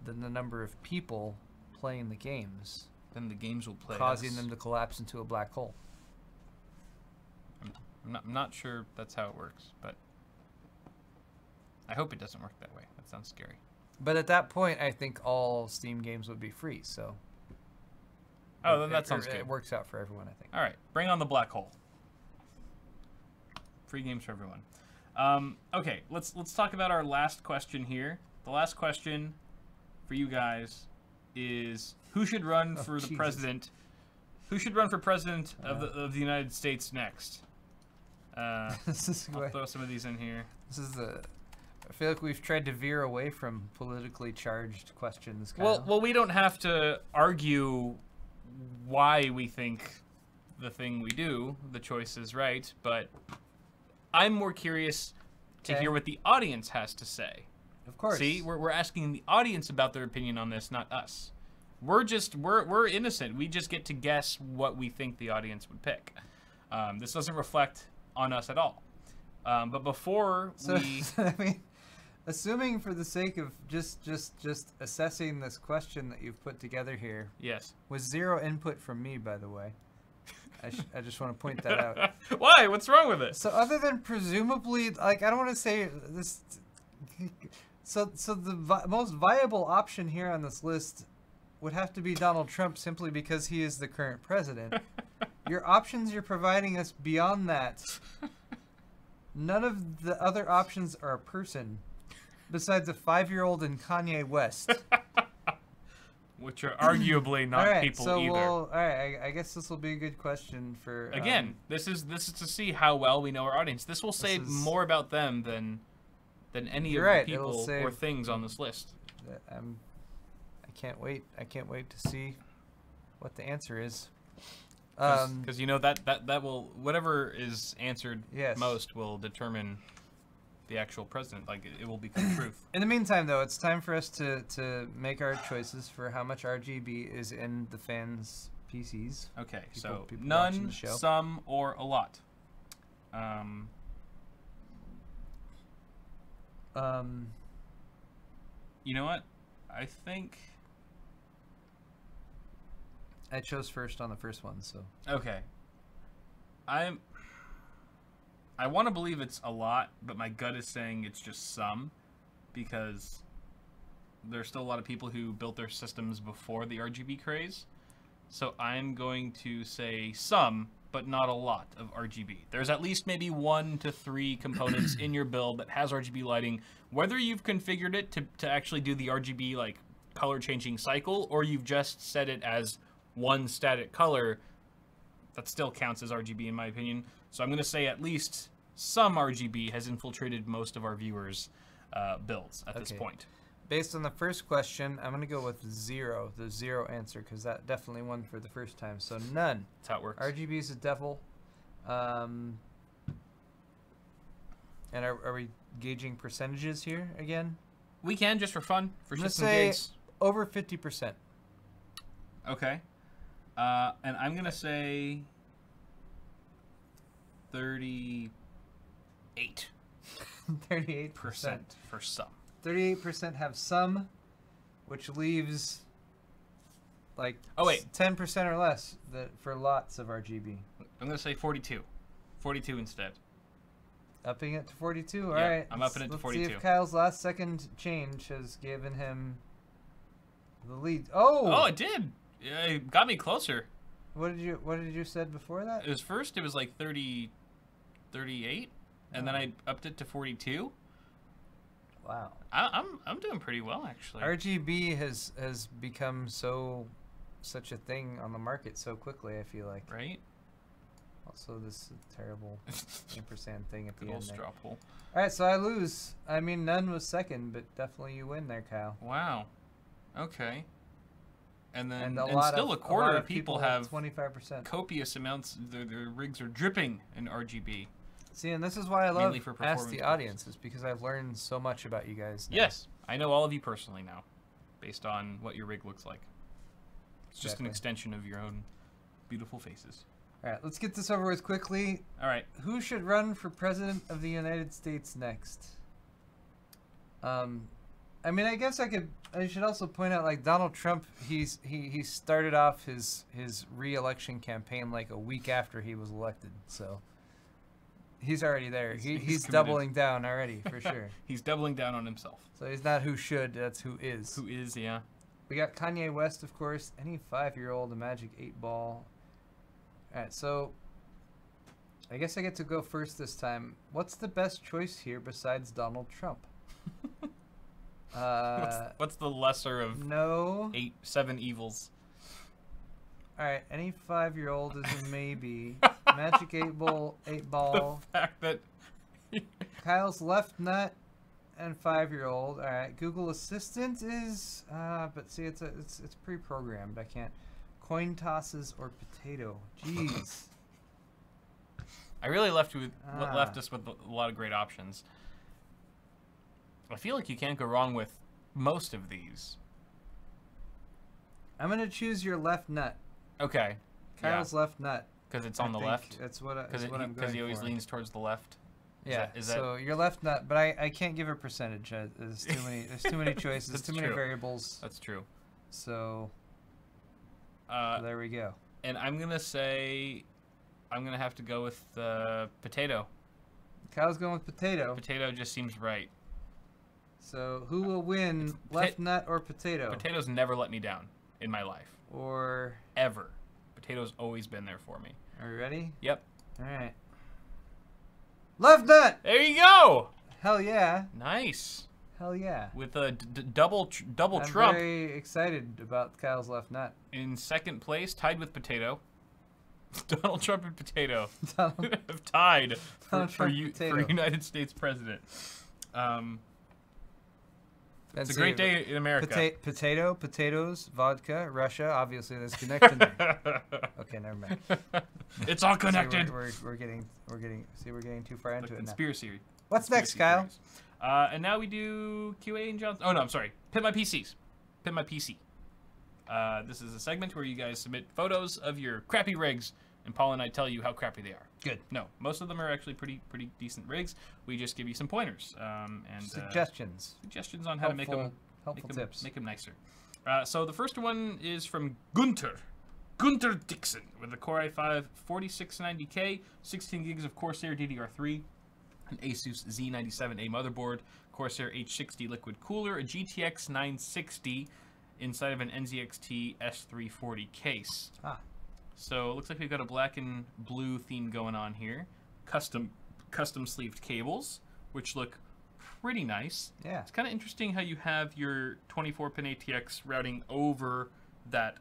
than the number of people playing the games, then the games will play causing them to collapse into a black hole. I'm not sure that's how it works, but I hope it doesn't work that way. That sounds scary. But at that point, I think all Steam games would be free. So. Oh, then that sounds good. It works out for everyone, I think. All right, bring on the black hole. Free games for everyone. Okay, let's talk about our last question here. The last question for you guys is who should run for the president? Who should run for president of the United States next? I'll throw some of these in here. I feel like we've tried to veer away from politically charged questions. Well, we don't have to argue why we think the thing we do, the choice is right, but I'm more curious to hear what the audience has to say. Of course. See, we're asking the audience about their opinion on this, not us. We're innocent. We just get to guess what we think the audience would pick. This doesn't reflect on us at all. But before we... I mean, assuming for the sake of just assessing this question that you've put together here. Yes. With 0 input from me, by the way. I just want to point that out. Why? What's wrong with it? So other than presumably, like, I don't want to say this. So the most viable option here on this list would have to be Donald Trump, simply because he is the current president. Your options you're providing us beyond that, none of the other options are a person besides a 5-year-old and Kanye West. Which are arguably not people either. All right, I guess this will be a good question for... Again, this is to see how well we know our audience. This will say more about them than any of the people or things on this list. I can't wait. I can't wait to see what the answer is. Because you know that will, whatever is answered most will determine the actual president. Like, it will become truth. In the meantime, though, it's time for us to make our choices for how much RGB is in the fans' PCs. Okay, so none, some, or a lot. You know what? I think I chose first on the first one, so. Okay. I want to believe it's a lot, but my gut is saying it's just some, because there's still a lot of people who built their systems before the RGB craze. So I'm going to say some, but not a lot of RGB. There's at least maybe 1 to 3 components in your build that has RGB lighting, whether you've configured it to actually do the RGB like color changing cycle, or you've just set it as one static color. That still counts as RGB in my opinion. So I'm going to say at least some RGB has infiltrated most of our viewers' builds at this point. Based on the first question, I'm going to go with 0, the 0 answer, because that definitely won for the first time. So none. That's how it works. RGB is a devil. And are we gauging percentages here again? We can, just for fun, for Let's shits and say gigs. over 50%. Okay. And I'm going to say 38. 38% for some. 38% have some, which leaves like 10% or less for lots of RGB. I'm going to say 42. 42 instead. Upping it to 42? All yeah, right. I'm upping it to 42. Let's see if Kyle's last second change has given him the lead. Oh, it did. Yeah, it got me closer. What did you said before that? It was like 38, and then I upped it to 42. Wow. I'm doing pretty well, actually. RGB has become such a thing on the market so quickly, I feel like. Right? Also, this terrible ampersand thing at the Good end old there. straw poll. All right, so I lose. I mean, none was second, but definitely you win there, Kyle. Wow. Okay. And then And still a quarter of people have 25%. copious amounts. Their rigs are dripping in RGB. See, and this is why I love for Ask performance the Audience, is because I've learned so much about you guys now. Yes, I know all of you personally now, based on what your rig looks like. It's just an Exactly. extension of your own beautiful faces. All right, let's get this over with quickly. All right. Who should run for president of the United States next? I mean, I guess I should also point out, like, Donald Trump, he started off his re-election campaign like a week after he was elected, so he's already there. He's doubling down already, for sure. He's doubling down on himself. So he's not who should, that's who is. Who is, yeah. We got Kanye West, of course. Any 5-year-old, a Magic 8-ball. All right, so I guess I get to go first this time. What's the best choice here besides Donald Trump? What's the lesser of no 7 evils? All right, any 5-year-old is a maybe. Magic 8-ball. The fact that Kyle's left nut and 5-year-old. All right, Google Assistant is, but see, it's pre-programmed. I can't. Coin tosses or potato. Jeez. I really left us with a lot of great options. I feel like you can't go wrong with most of these. I'm gonna choose your left nut. Okay. Kyle's left nut. Because it's on the left. That's what I'm going Because he always for. leans towards the left. So your left nut, but I can't give a percentage. There's too many. There's too many choices. That's too many true. variables. That's true. So there we go. And I'm gonna have to go with potato. Kyle's going with potato. Potato just seems right. So who will win, left nut or potato? Potato's never let me down in my life. Or ever. Potato's always been there for me. Are you ready? Yep. All right. Left nut. There you go. Hell yeah. Nice. Hell yeah. With a double Trump. I'm very excited about Kyle's left nut. In second place, tied with potato. Donald Trump and potato have tied for United States president. It's a great day in America. Potatoes, vodka, Russia. Obviously, there's connection there. Okay, never mind. It's all connected. See, we're getting too far into it now. Conspiracy. What's next, Kyle? And now we do QA and Johnson. Oh no, I'm sorry. Pin my PCs. Pin my PC. This is a segment where you guys submit photos of your crappy rigs, and Paul and I tell you how crappy they are. Good. No, most of them are actually pretty decent rigs. We just give you some pointers and suggestions on how to make them nicer. So the first one is from Gunter Dixon with a Core i5 4690K, 16 gigs of Corsair DDR3, an Asus Z97A motherboard, Corsair H60 liquid cooler, a GTX 960 inside of an NZXT S340 case. So it looks like we've got a black and blue theme going on here. Custom sleeved cables, which look pretty nice. Yeah. It's kind of interesting how you have your 24-pin ATX routing over that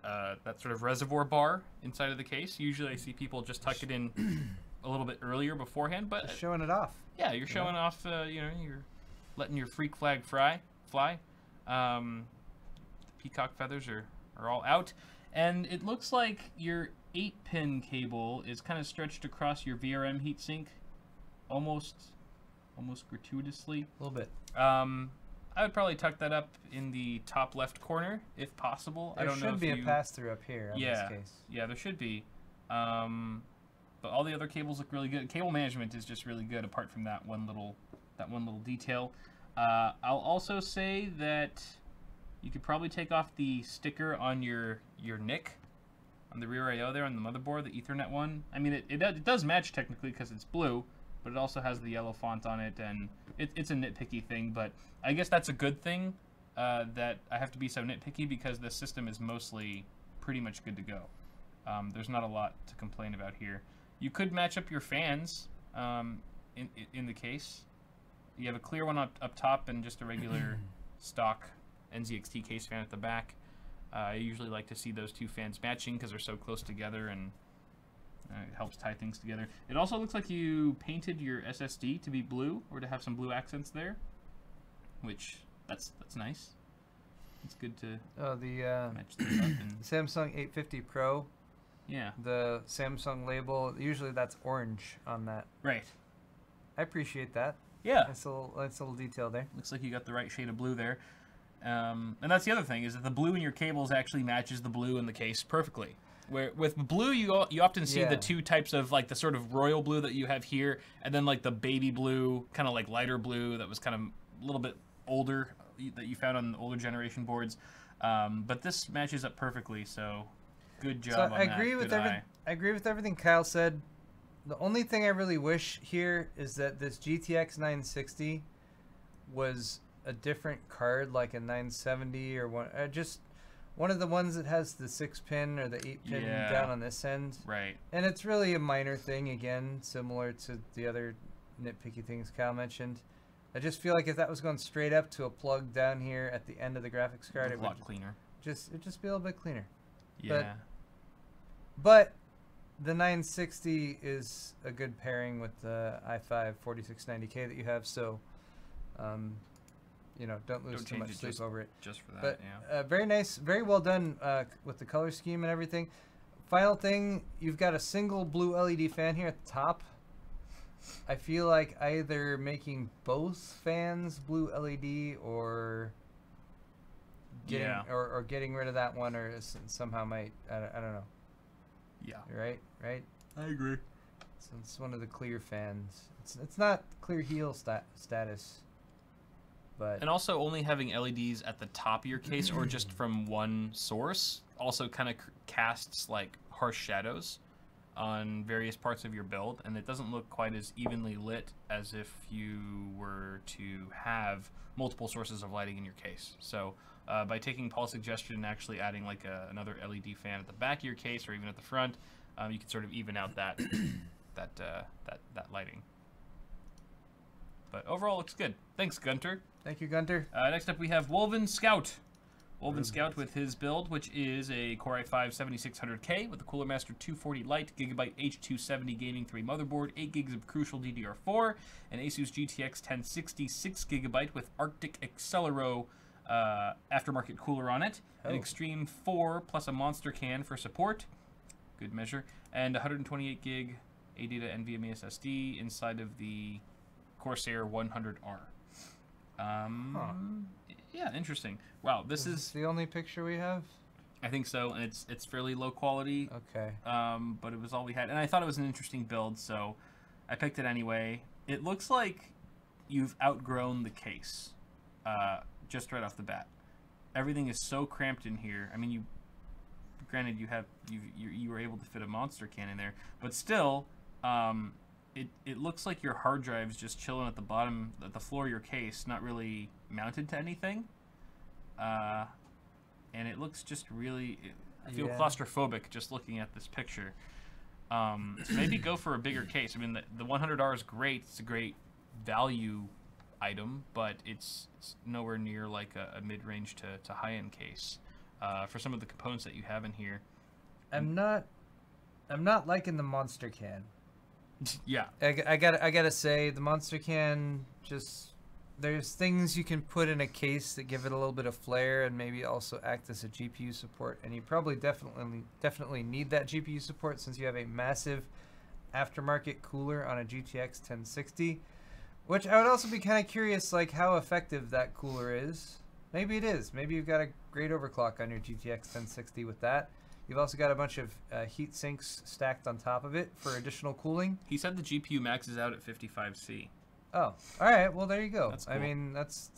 sort of reservoir bar inside of the case. Usually I see people just tuck it in a little bit earlier beforehand, but just showing it off. Yeah, you're showing off. You're letting your freak flag fly. Peacock feathers are all out, and it looks like your 8-pin cable is kind of stretched across your VRM heatsink, almost almost gratuitously. A little bit. I would probably tuck that up in the top left corner if possible. There I don't know if should be a pass-through up here in this case. Yeah, there should be. But all the other cables look really good. Cable management is just really good apart from that one little detail. I'll also say that you could probably take off the sticker on your NIC, on the rear I/O there on the motherboard, the Ethernet one. I mean, it does match technically because it's blue, but it also has the yellow font on it, and it's a nitpicky thing, but I guess that's a good thing that I have to be so nitpicky because the system is mostly pretty much good to go. There's not a lot to complain about here. You could match up your fans in the case. You have a clear one up top and just a regular stock NZXT case fan at the back. I usually like to see those two fans matching because they're so close together, and it helps tie things together. It also looks like you painted your SSD to be blue, or to have some blue accents there, which that's nice. It's good to match things up. And Samsung 850 Pro. Yeah. The Samsung label, usually that's orange on that. Right. I appreciate that. Yeah. That's a little detail there. Looks like you got the right shade of blue there. And that's the other thing, is that the blue in your cables actually matches the blue in the case perfectly. Where with blue, you often see the two types of, like, the sort of royal blue that you have here, and then like the baby blue, kind of like lighter blue that was kind of a little bit older, that you found on older generation boards. But this matches up perfectly, so good job on that. I agree with everything Kyle said. The only thing I really wish here is that this GTX 960 was a different card, like a 970 or just one of the ones that has the 6-pin or the 8-pin down on this end. Right. And it's really a minor thing, again, similar to the other nitpicky things Kyle mentioned. I just feel like if that was going straight up to a plug down here at the end of the graphics card, it would a lot cleaner. It'd just be a little bit cleaner. Yeah. But the 960 is a good pairing with the i5 4690K that you have, so you know, don't lose too much sleep over it. Just for that, but, very nice, very well done with the color scheme and everything. Final thing, you've got a single blue LED fan here at the top. I feel like either making both fans blue LED or getting rid of that one, or somehow might, I don't know. Yeah. Right. I agree. So it's one of the clear fans. It's not clear heel status, but and also only having LEDs at the top of your case or just from one source also kind of casts like harsh shadows on various parts of your build, and it doesn't look quite as evenly lit as if you were to have multiple sources of lighting in your case. So by taking Paul's suggestion and actually adding like another LED fan at the back of your case or even at the front, you can sort of even out that that lighting. But overall, looks good. Thanks, Gunter. Thank you, Gunter. Next up, we have Wolven Scout. Wolven Scout with his build, which is a Core i5 7600K with a Cooler Master 240 Lite, Gigabyte H270 Gaming 3 motherboard, 8 gigs of Crucial DDR4, an Asus GTX 1060 6GB with Arctic Accelero aftermarket cooler on it, an Extreme 4 plus a Monster can for support, good measure, and 128 gig ADATA NVMe SSD inside of the Corsair 100R. Yeah, interesting. Wow, this is the only picture we have? I think so, and it's fairly low quality. Okay. But it was all we had, and I thought it was an interesting build, so I picked it anyway. It looks like you've outgrown the case, just right off the bat. Everything is so cramped in here. I mean, granted, you were able to fit a Monster can in there, but still, it looks like your hard drive's just chilling at the bottom, at the floor of your case, not really mounted to anything. And it looks just really, I feel claustrophobic just looking at this picture. So maybe go for a bigger case. I mean, the 100R is great. It's a great value item, but it's nowhere near like a mid-range to high-end case for some of the components that you have in here. I'm not liking the Monster can. Yeah, I gotta say, the Monster can, just, there's things you can put in a case that give it a little bit of flair and maybe also act as a GPU support, and you probably definitely need that GPU support since you have a massive aftermarket cooler on a GTX 1060, Which I would also be kind of curious, like, how effective that cooler is. Maybe it is. Maybe you've got a great overclock on your GTX 1060 with that. You've also got a bunch of heat sinks stacked on top of it for additional cooling. He said the GPU maxes out at 55C. Oh, all right. Well, there you go. That's cool. I mean, that's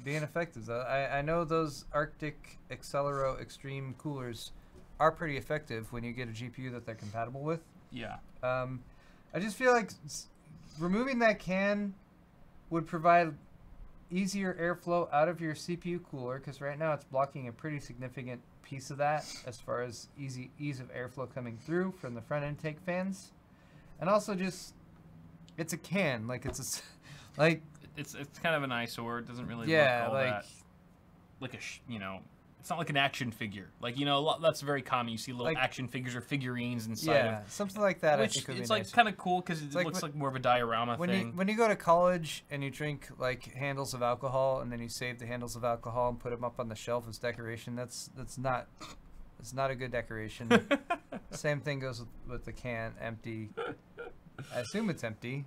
being effective. I know those Arctic Accelero Extreme coolers are pretty effective when you get a GPU that they're compatible with. Yeah. I just feel like removing that can would provide easier airflow out of your CPU cooler, because right now it's blocking a pretty significant piece of that as far as ease of airflow coming through from the front intake fans. And also just, it's a can, like it's kind of an eyesore. It doesn't really yeah, look all that like you know, it's not like an action figure. Like, you know, that's very common. You see little action figures or figurines inside of, something like that. which I think would it's be like nice. kind of cool because it looks like more of a diorama thing. When you go to college and you drink like handles of alcohol and then you save the handles of alcohol and put them up on the shelf as decoration, that's not a good decoration. Same thing goes with the can empty. I assume it's empty.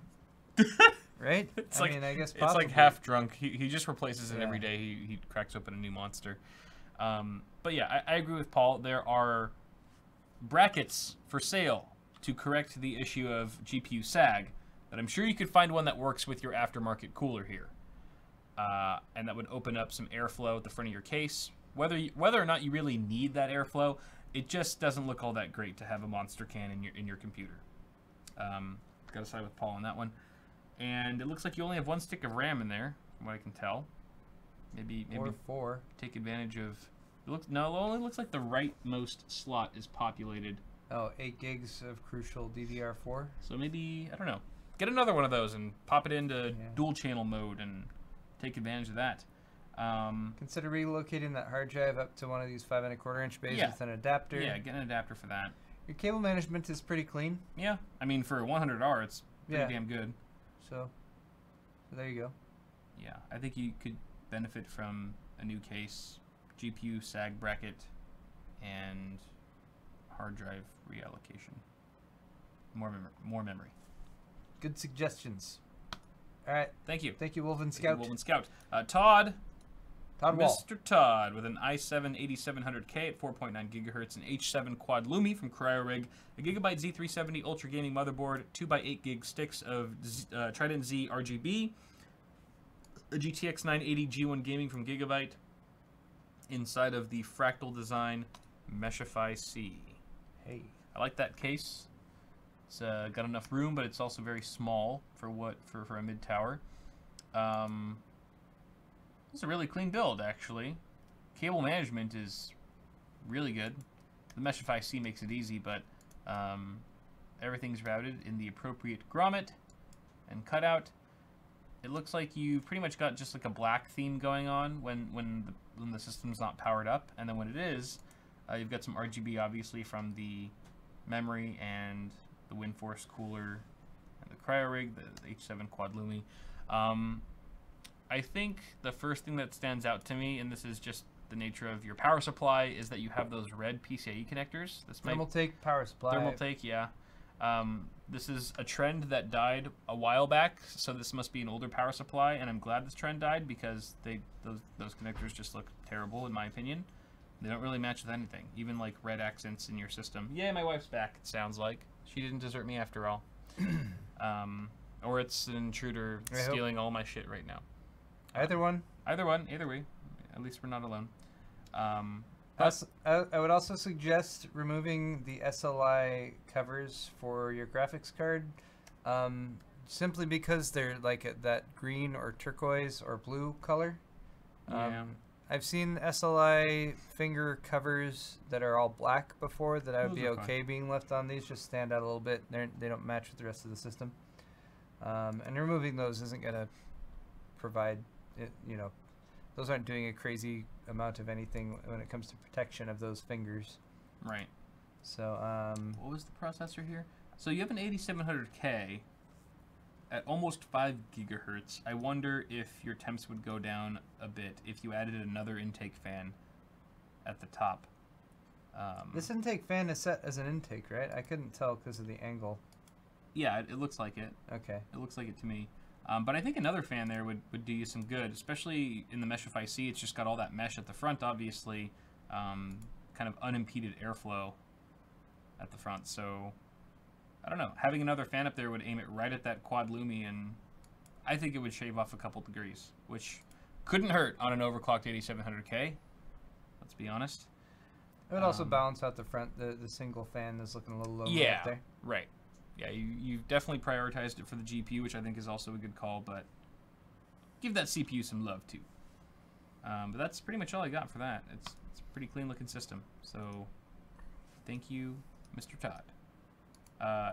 Right? I mean, I guess possibly. It's like half drunk. He just replaces it every day. He cracks open a new monster. But yeah, I agree with Paul. There are brackets for sale to correct the issue of GPU sag, but I'm sure you could find one that works with your aftermarket cooler here. And that would open up some airflow at the front of your case. Whether or not you really need that airflow, it just doesn't look all that great to have a monster can in your computer. Got to side with Paul on that one. And it looks like you only have one stick of RAM in there, from what I can tell. Maybe or 4. Take advantage of. It only looks like the rightmost slot is populated. Oh, 8 gigs of crucial DDR4. So maybe, I don't know, get another one of those and pop it into dual channel mode and take advantage of that. Consider relocating that hard drive up to one of these 5 1/4 inch bays with an adapter. Yeah, get an adapter for that. Your cable management is pretty clean. Yeah, I mean for a 100R, it's pretty damn good. So there you go. Yeah, I think you could benefit from a new case, GPU sag bracket, and hard drive reallocation. More memory. Good suggestions. All right. Thank you. Thank you, Wolven Scout. Wolven Scout. Todd Wall. Mr. Todd with an i7 8700K at 4.9 gigahertz, an H7 quad Lumi from CryoRig, a Gigabyte Z370 Ultra Gaming motherboard, 2x8 gig sticks of Trident Z RGB, a GTX 980 G1 Gaming from Gigabyte, inside of the Fractal Design Meshify C. Hey, I like that case. It's got enough room, but it's also very small for a mid tower. It's a really clean build, actually. Cable management is really good. The Meshify C makes it easy, but everything's routed in the appropriate grommet and cutout. It looks like you pretty much got just like a black theme going on when the system's not powered up, and then when it is, you've got some RGB obviously from the memory and the WindForce cooler and the CryoRig, the H7 quad Lumi. I think the first thing that stands out to me, and this is just the nature of your power supply, is that you have those red PCIe connectors. Thermal take power supply. Thermal take, yeah. This is a trend that died a while back, so this must be an older power supply, and I'm glad this trend died because those connectors just look terrible in my opinion. They don't really match with anything, even like red accents in your system. Yeah, my wife's back, it sounds like. She didn't desert me after all. Or it's an intruder stealing all my shit right now. Either one. Either way. At least we're not alone. I would also suggest removing the SLI covers for your graphics card, simply because they're like that green or turquoise or blue color. I've seen SLI finger covers that are all black before that I would be okay being left on. These just stand out a little bit. They don't match with the rest of the system. And removing those isn't going to provide, those aren't doing a crazy amount of anything when it comes to protection of those fingers. Right. So, what was the processor here? So you have an 8700K at almost 5 gigahertz. I wonder if your temps would go down a bit if you added another intake fan at the top. This intake fan is set as an intake, right? I couldn't tell because of the angle. Yeah, it looks like it. Okay. It looks like it to me. But I think another fan there would do you some good, especially in the Meshify C. It's just got all that mesh at the front, obviously, kind of unimpeded airflow at the front. So I don't know. Having another fan up there would aim it right at that quad lumi, and I think it would shave off a couple degrees, which couldn't hurt on an overclocked 8700K. Let's be honest. It would also balance out the front. The single fan is looking a little low yeah, up there. Right. Yeah, you've definitely prioritized it for the GPU, which I think is also a good call, but give that CPU some love, too. But that's pretty much all I got for that. It's a pretty clean-looking system, so thank you, Mr. Todd.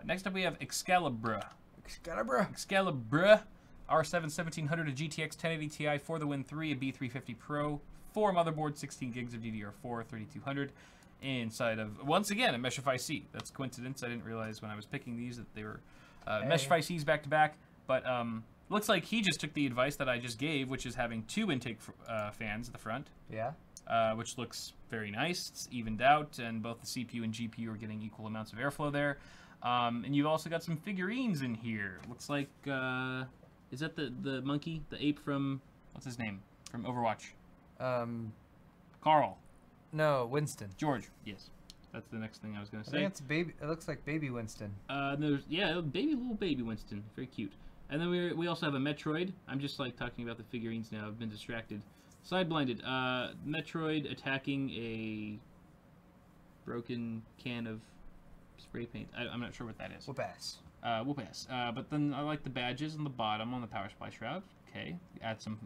Next up, we have Excalibur. Excalibur. R7 1700, a GTX 1080 Ti for the Win 3, a B350 Pro, 4 motherboard, 16 gigs of DDR4, 3200. Inside of, once again, a Meshify C. That's coincidence. I didn't realize when I was picking these that they were Meshify Cs back to back. But looks like he just took the advice that I just gave, which is having 2 intake fans at the front. Yeah. Which looks very nice. It's evened out, and both the CPU and GPU are getting equal amounts of airflow there. And you've also got some figurines in here. Looks like, is that the monkey, the ape from, what's his name? From Overwatch. Carl. No, Winston. George, yes. That's the next thing I was going to say. I think it's baby. It looks like baby Winston. There's, yeah, little baby Winston. Very cute. And then we also have a Metroid. I'm just like talking about the figurines now. I've been distracted. Side blinded. Metroid attacking a broken can of spray paint. I'm not sure what that is. Whoop-ass. Whoop-ass. But then I like the badges on the bottom on the power supply shroud. Okay. Add some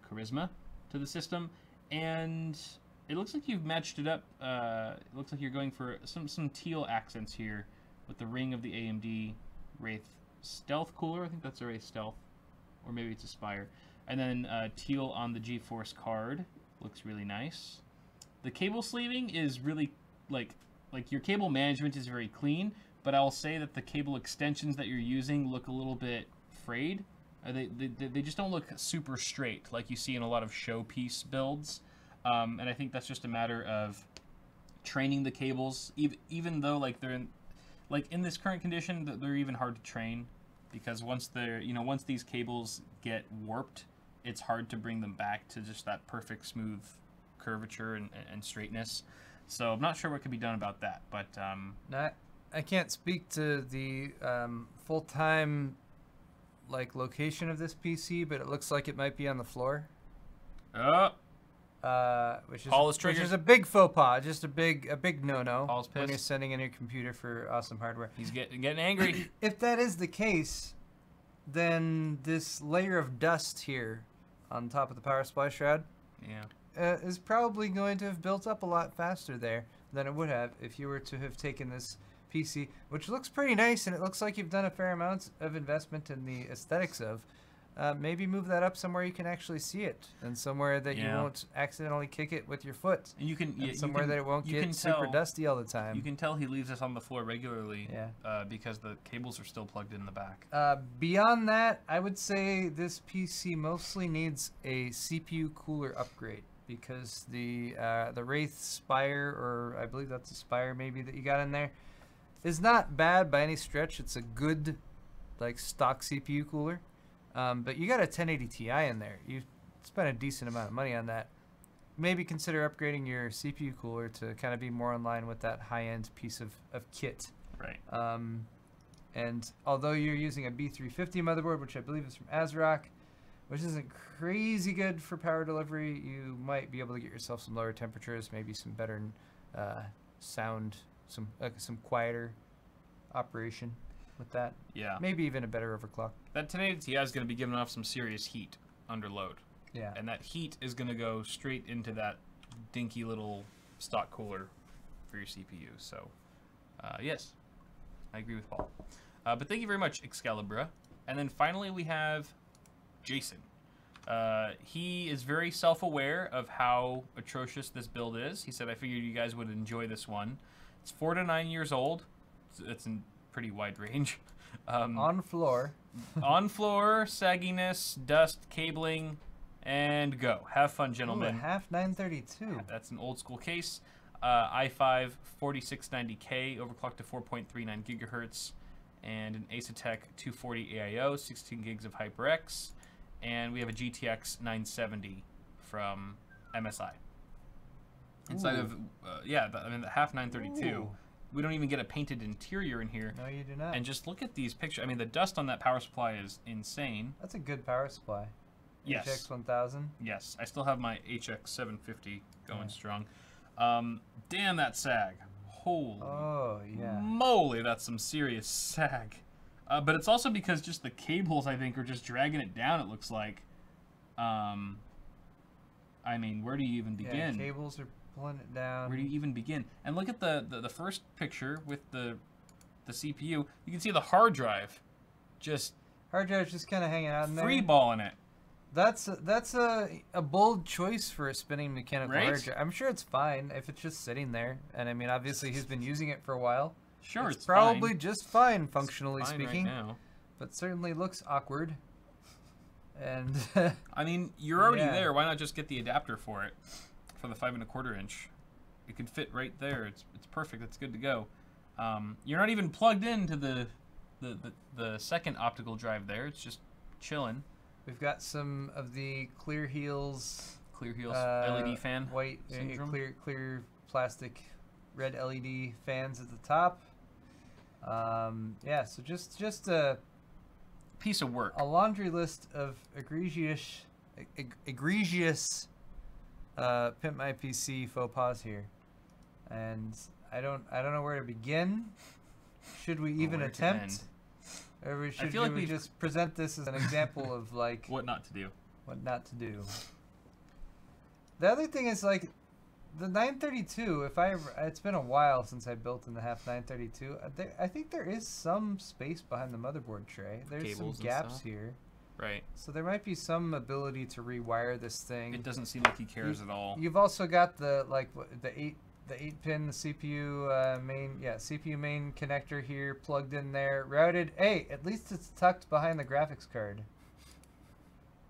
charisma to the system. And it looks like you've matched it up. It looks like you're going for some teal accents here with the ring of the AMD Wraith Stealth cooler. I think that's a Wraith Stealth, or maybe it's a Spire. And then teal on the GeForce card. Looks really nice. The cable sleeving is really like your cable management is very clean, but I'll say that the cable extensions that you're using look a little bit frayed. They just don't look super straight like you see in a lot of showpiece builds, and I think that's just a matter of training the cables. Even though like they're in this current condition, they're even hard to train, because once these cables get warped, it's hard to bring them back to just that perfect smooth curvature and straightness. So I'm not sure what could be done about that, but I can't speak to the full-time location of this PC, but it looks like it might be on the floor. Which is a big faux pas, just a big no-no Paul's pissed when you're sending in your computer for awesome hardware. He's getting angry. If that is the case, then this layer of dust here on top of the power supply shroud, is probably going to have built up a lot faster there than it would have if you were to have taken this PC, which looks pretty nice, and it looks like you've done a fair amount of investment in the aesthetics of. Maybe move that up somewhere you can actually see it, and somewhere that you won't accidentally kick it with your foot. And you can somewhere that it won't get super dusty all the time. You can tell he leaves this on the floor regularly, because the cables are still plugged in the back. Beyond that, I would say this PC mostly needs a CPU cooler upgrade, because the Wraith Spire, or I believe that's a Spire maybe that you got in there, is not bad by any stretch. It's a good stock CPU cooler. But you got a 1080 Ti in there. You spent a decent amount of money on that. Maybe consider upgrading your CPU cooler to kind of be more in line with that high-end piece of kit. Right. And although you're using a B350 motherboard, which I believe is from ASRock, which isn't crazy good for power delivery, you might be able to get yourself some lower temperatures, maybe some better sound, some quieter operation with that. Yeah. Maybe even a better overclock. That 1080 Ti is going to be giving off some serious heat under load. Yeah. And that heat is going to go straight into that dinky little stock cooler for your CPU. So, yes, I agree with Paul. But thank you very much, Excalibur. And then finally we have Jason. He is very self-aware of how atrocious this build is. He said, I figured you guys would enjoy this one. It's 4 to 9 years old. It's in pretty wide range. On floor. On floor, sagginess, dust, cabling, and go. Have fun, gentlemen. Ooh, a half 932. That's an old school case. i5 4690K, overclocked to 4.39 gigahertz. and an Asetek 240 AIO, 16 gigs of HyperX, and we have a GTX 970 from MSI. Inside of, the half 932. Ooh. We don't even get a painted interior in here. No, you do not. And just look at these pictures. I mean, the dust on that power supply is insane. That's a good power supply. Yes. HX 1000. Yes. I still have my HX 750 going strong. Damn, that sag. Holy moly, that's some serious sag. But it's also because just the cables, I think, are just dragging it down, it looks like. I mean, where do you even begin? Yeah, cables are pulling it down. Where do you even begin? And look at the first picture with the CPU. You can see the hard drive just... Hard drive's just kind of hanging out in there. Free balling it. That's a bold choice for a spinning mechanical hard drive. I'm sure it's fine if it's just sitting there. And I mean, obviously he's been using it for a while. Sure, it's probably fine. Just fine, functionally speaking. Right now. But certainly looks awkward. And I mean, you're already there. Why not just get the adapter for it, for the 5 1/4 inch? It could fit right there. It's perfect. It's good to go. You're not even plugged into the second optical drive there. It's just chilling. We've got some of the clear heels LED fan, white clear plastic red LED fans at the top. So just a piece of work. A laundry list of egregious Pimp My PC faux pas here, and I don't know where to begin. Should we even attempt? Or should we just present this as an example of like what not to do? What not to do. The other thing is like the 932. It's been a while since I built in the half 932. I think there is some space behind the motherboard tray. There's cables some gaps here. Right. So there might be some ability to rewire this thing. It doesn't seem like he cares at all. You've also got the 8-pin, the CPU CPU main connector here plugged in there, routed. Hey, at least it's tucked behind the graphics card.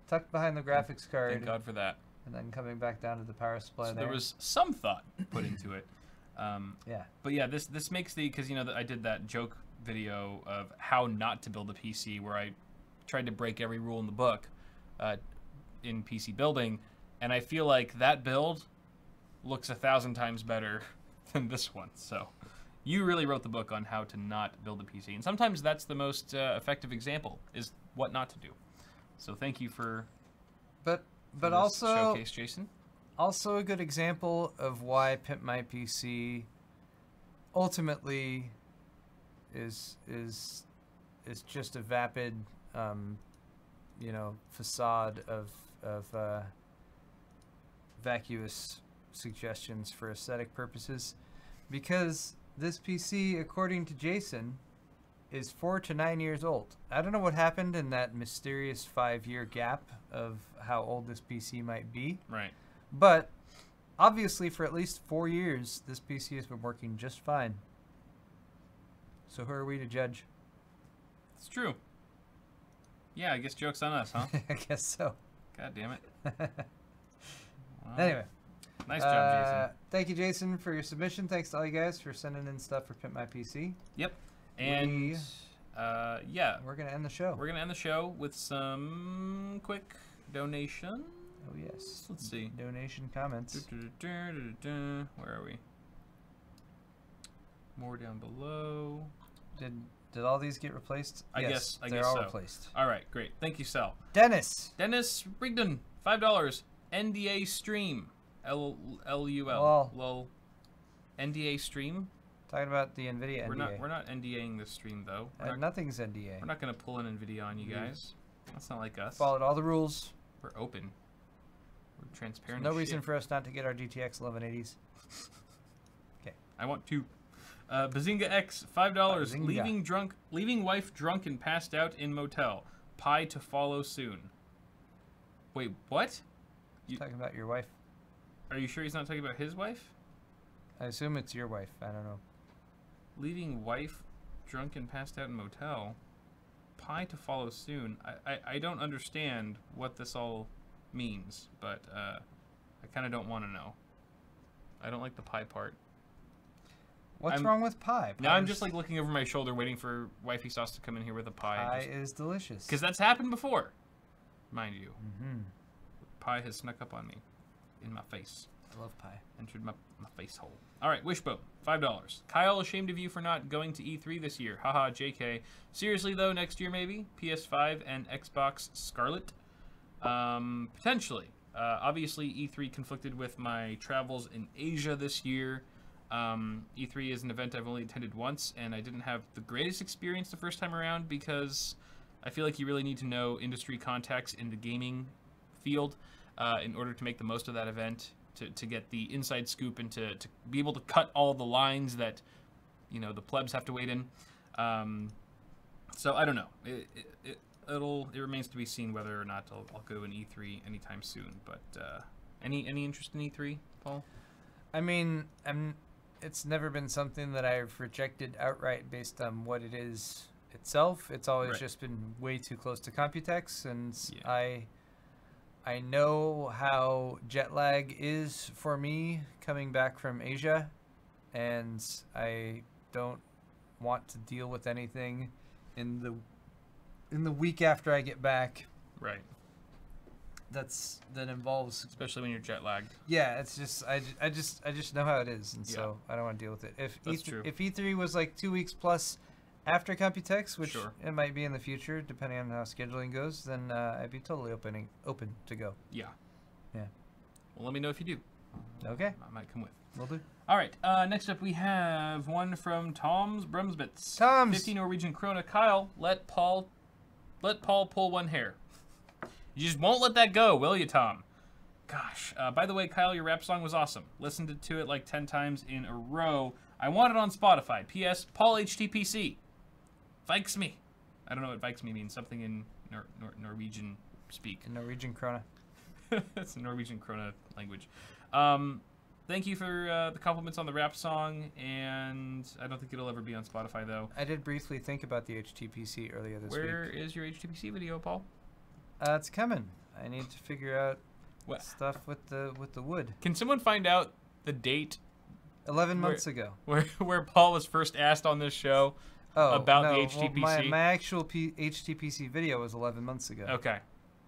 Tucked behind the graphics card. Thank God for that. And then coming back down to the power supply there. There was some thought put into it. But yeah, this makes because I did that joke video of how not to build a PC where I tried to break every rule in the book in PC building, and I feel like that build looks 1,000 times better than this one. So you really wrote the book on how to not build a PC, and sometimes that's the most effective example is what not to do. So thank you for but also showcase, Jason. Also a good example of why Pimp My PC ultimately is just a vapid facade of vacuous suggestions for aesthetic purposes, because this PC, according to Jason, is 4 to 9 years old. I don't know what happened in that mysterious 5-year gap of how old this PC might be. Right. But obviously for at least 4 years, this PC has been working just fine. So who are we to judge? It's true. Yeah, I guess joke's on us, huh? I guess so. God damn it. Well, anyway. Nice job, Jason. Thank you, Jason, for your submission. Thanks to all you guys for sending in stuff for Pimp My PC. Yep. And we're going to end the show. We're going to end the show with some quick donation. Oh, yes. Let's see. Donation comments. Where are we? More down below. Did all these get replaced? I yes, guess they're all so. replaced. All right, great. Thank you, Sal. Dennis Rigdon, $5. NDA stream. LUL. Lol. Lol. NDA stream. Talking about the Nvidia NDA. We're not NDAing this stream though. Nothing's NDA. We're not gonna pull an Nvidia on you guys. That's not like us. Followed all the rules. We're open. We're transparent. No reason for us not to get our GTX 1180s. Okay. I want to. Bazinga X, $5. Leaving wife drunk and passed out in motel. Pie to follow soon. Wait, what? Talking about your wife. Are you sure he's not talking about his wife? I assume it's your wife. I don't know. Leaving wife drunk and passed out in motel. Pie to follow soon. I don't understand what this all means, but I kind of don't want to know. I don't like the pie part. What's wrong with pie? Now I'm just like looking over my shoulder, waiting for wifey sauce to come in here with a pie. Pie is delicious. Because that's happened before, mind you. Pie has snuck up on me, in my face. I love pie. Entered my face hole. All right, Wishbone, $5. Kyle, ashamed of you for not going to E3 this year. Haha, JK. Seriously though, next year maybe? PS5 and Xbox Scarlet? Potentially. Obviously, E3 conflicted with my travels in Asia this year. E3 is an event I've only attended once, and I didn't have the greatest experience the first time around because I feel like you really need to know industry contacts in the gaming field in order to make the most of that event, to get the inside scoop and to be able to cut all the lines that, you know, the plebs have to wait in. So I don't know. It remains to be seen whether or not I'll go in E3 anytime soon. But any interest in E3, Paul? I mean, it's never been something that I've rejected outright based on what it is itself. It's always just been way too close to Computex, and I know how jet lag is for me coming back from Asia, and I don't want to deal with anything in the week after I get back. Right. That involves, especially when you're jet lagged. Yeah, it's just I just know how it is, and so I don't want to deal with it. If E3 was like 2 weeks plus after Computex, which it might be in the future depending on how scheduling goes, then I'd be totally open to go. Yeah. Yeah. Well, let me know if you do. Okay. I might come with. Will do. All right. Next up, we have one from Tom's Brumsbits. Tom's 50 Norwegian krona. Kyle, let Paul pull one hair. You just won't let that go, will you, Tom? Gosh. By the way, Kyle, your rap song was awesome. Listened to it like 10 times in a row. I want it on Spotify. P.S. Paul HTPC. Vikes me. I don't know what Vikes me means. Something in Norwegian speak. In Norwegian krona. That's a Norwegian krona language. Thank you for the compliments on the rap song, and I don't think it'll ever be on Spotify, though. I did briefly think about the HTPC earlier this week. Where is your HTPC video, Paul? It's coming. I need to figure out stuff with the wood. Can someone find out the date? 11 months ago. Where Paul was first asked on this show about the HTPC. Well, my actual HTPC video was 11 months ago. Okay,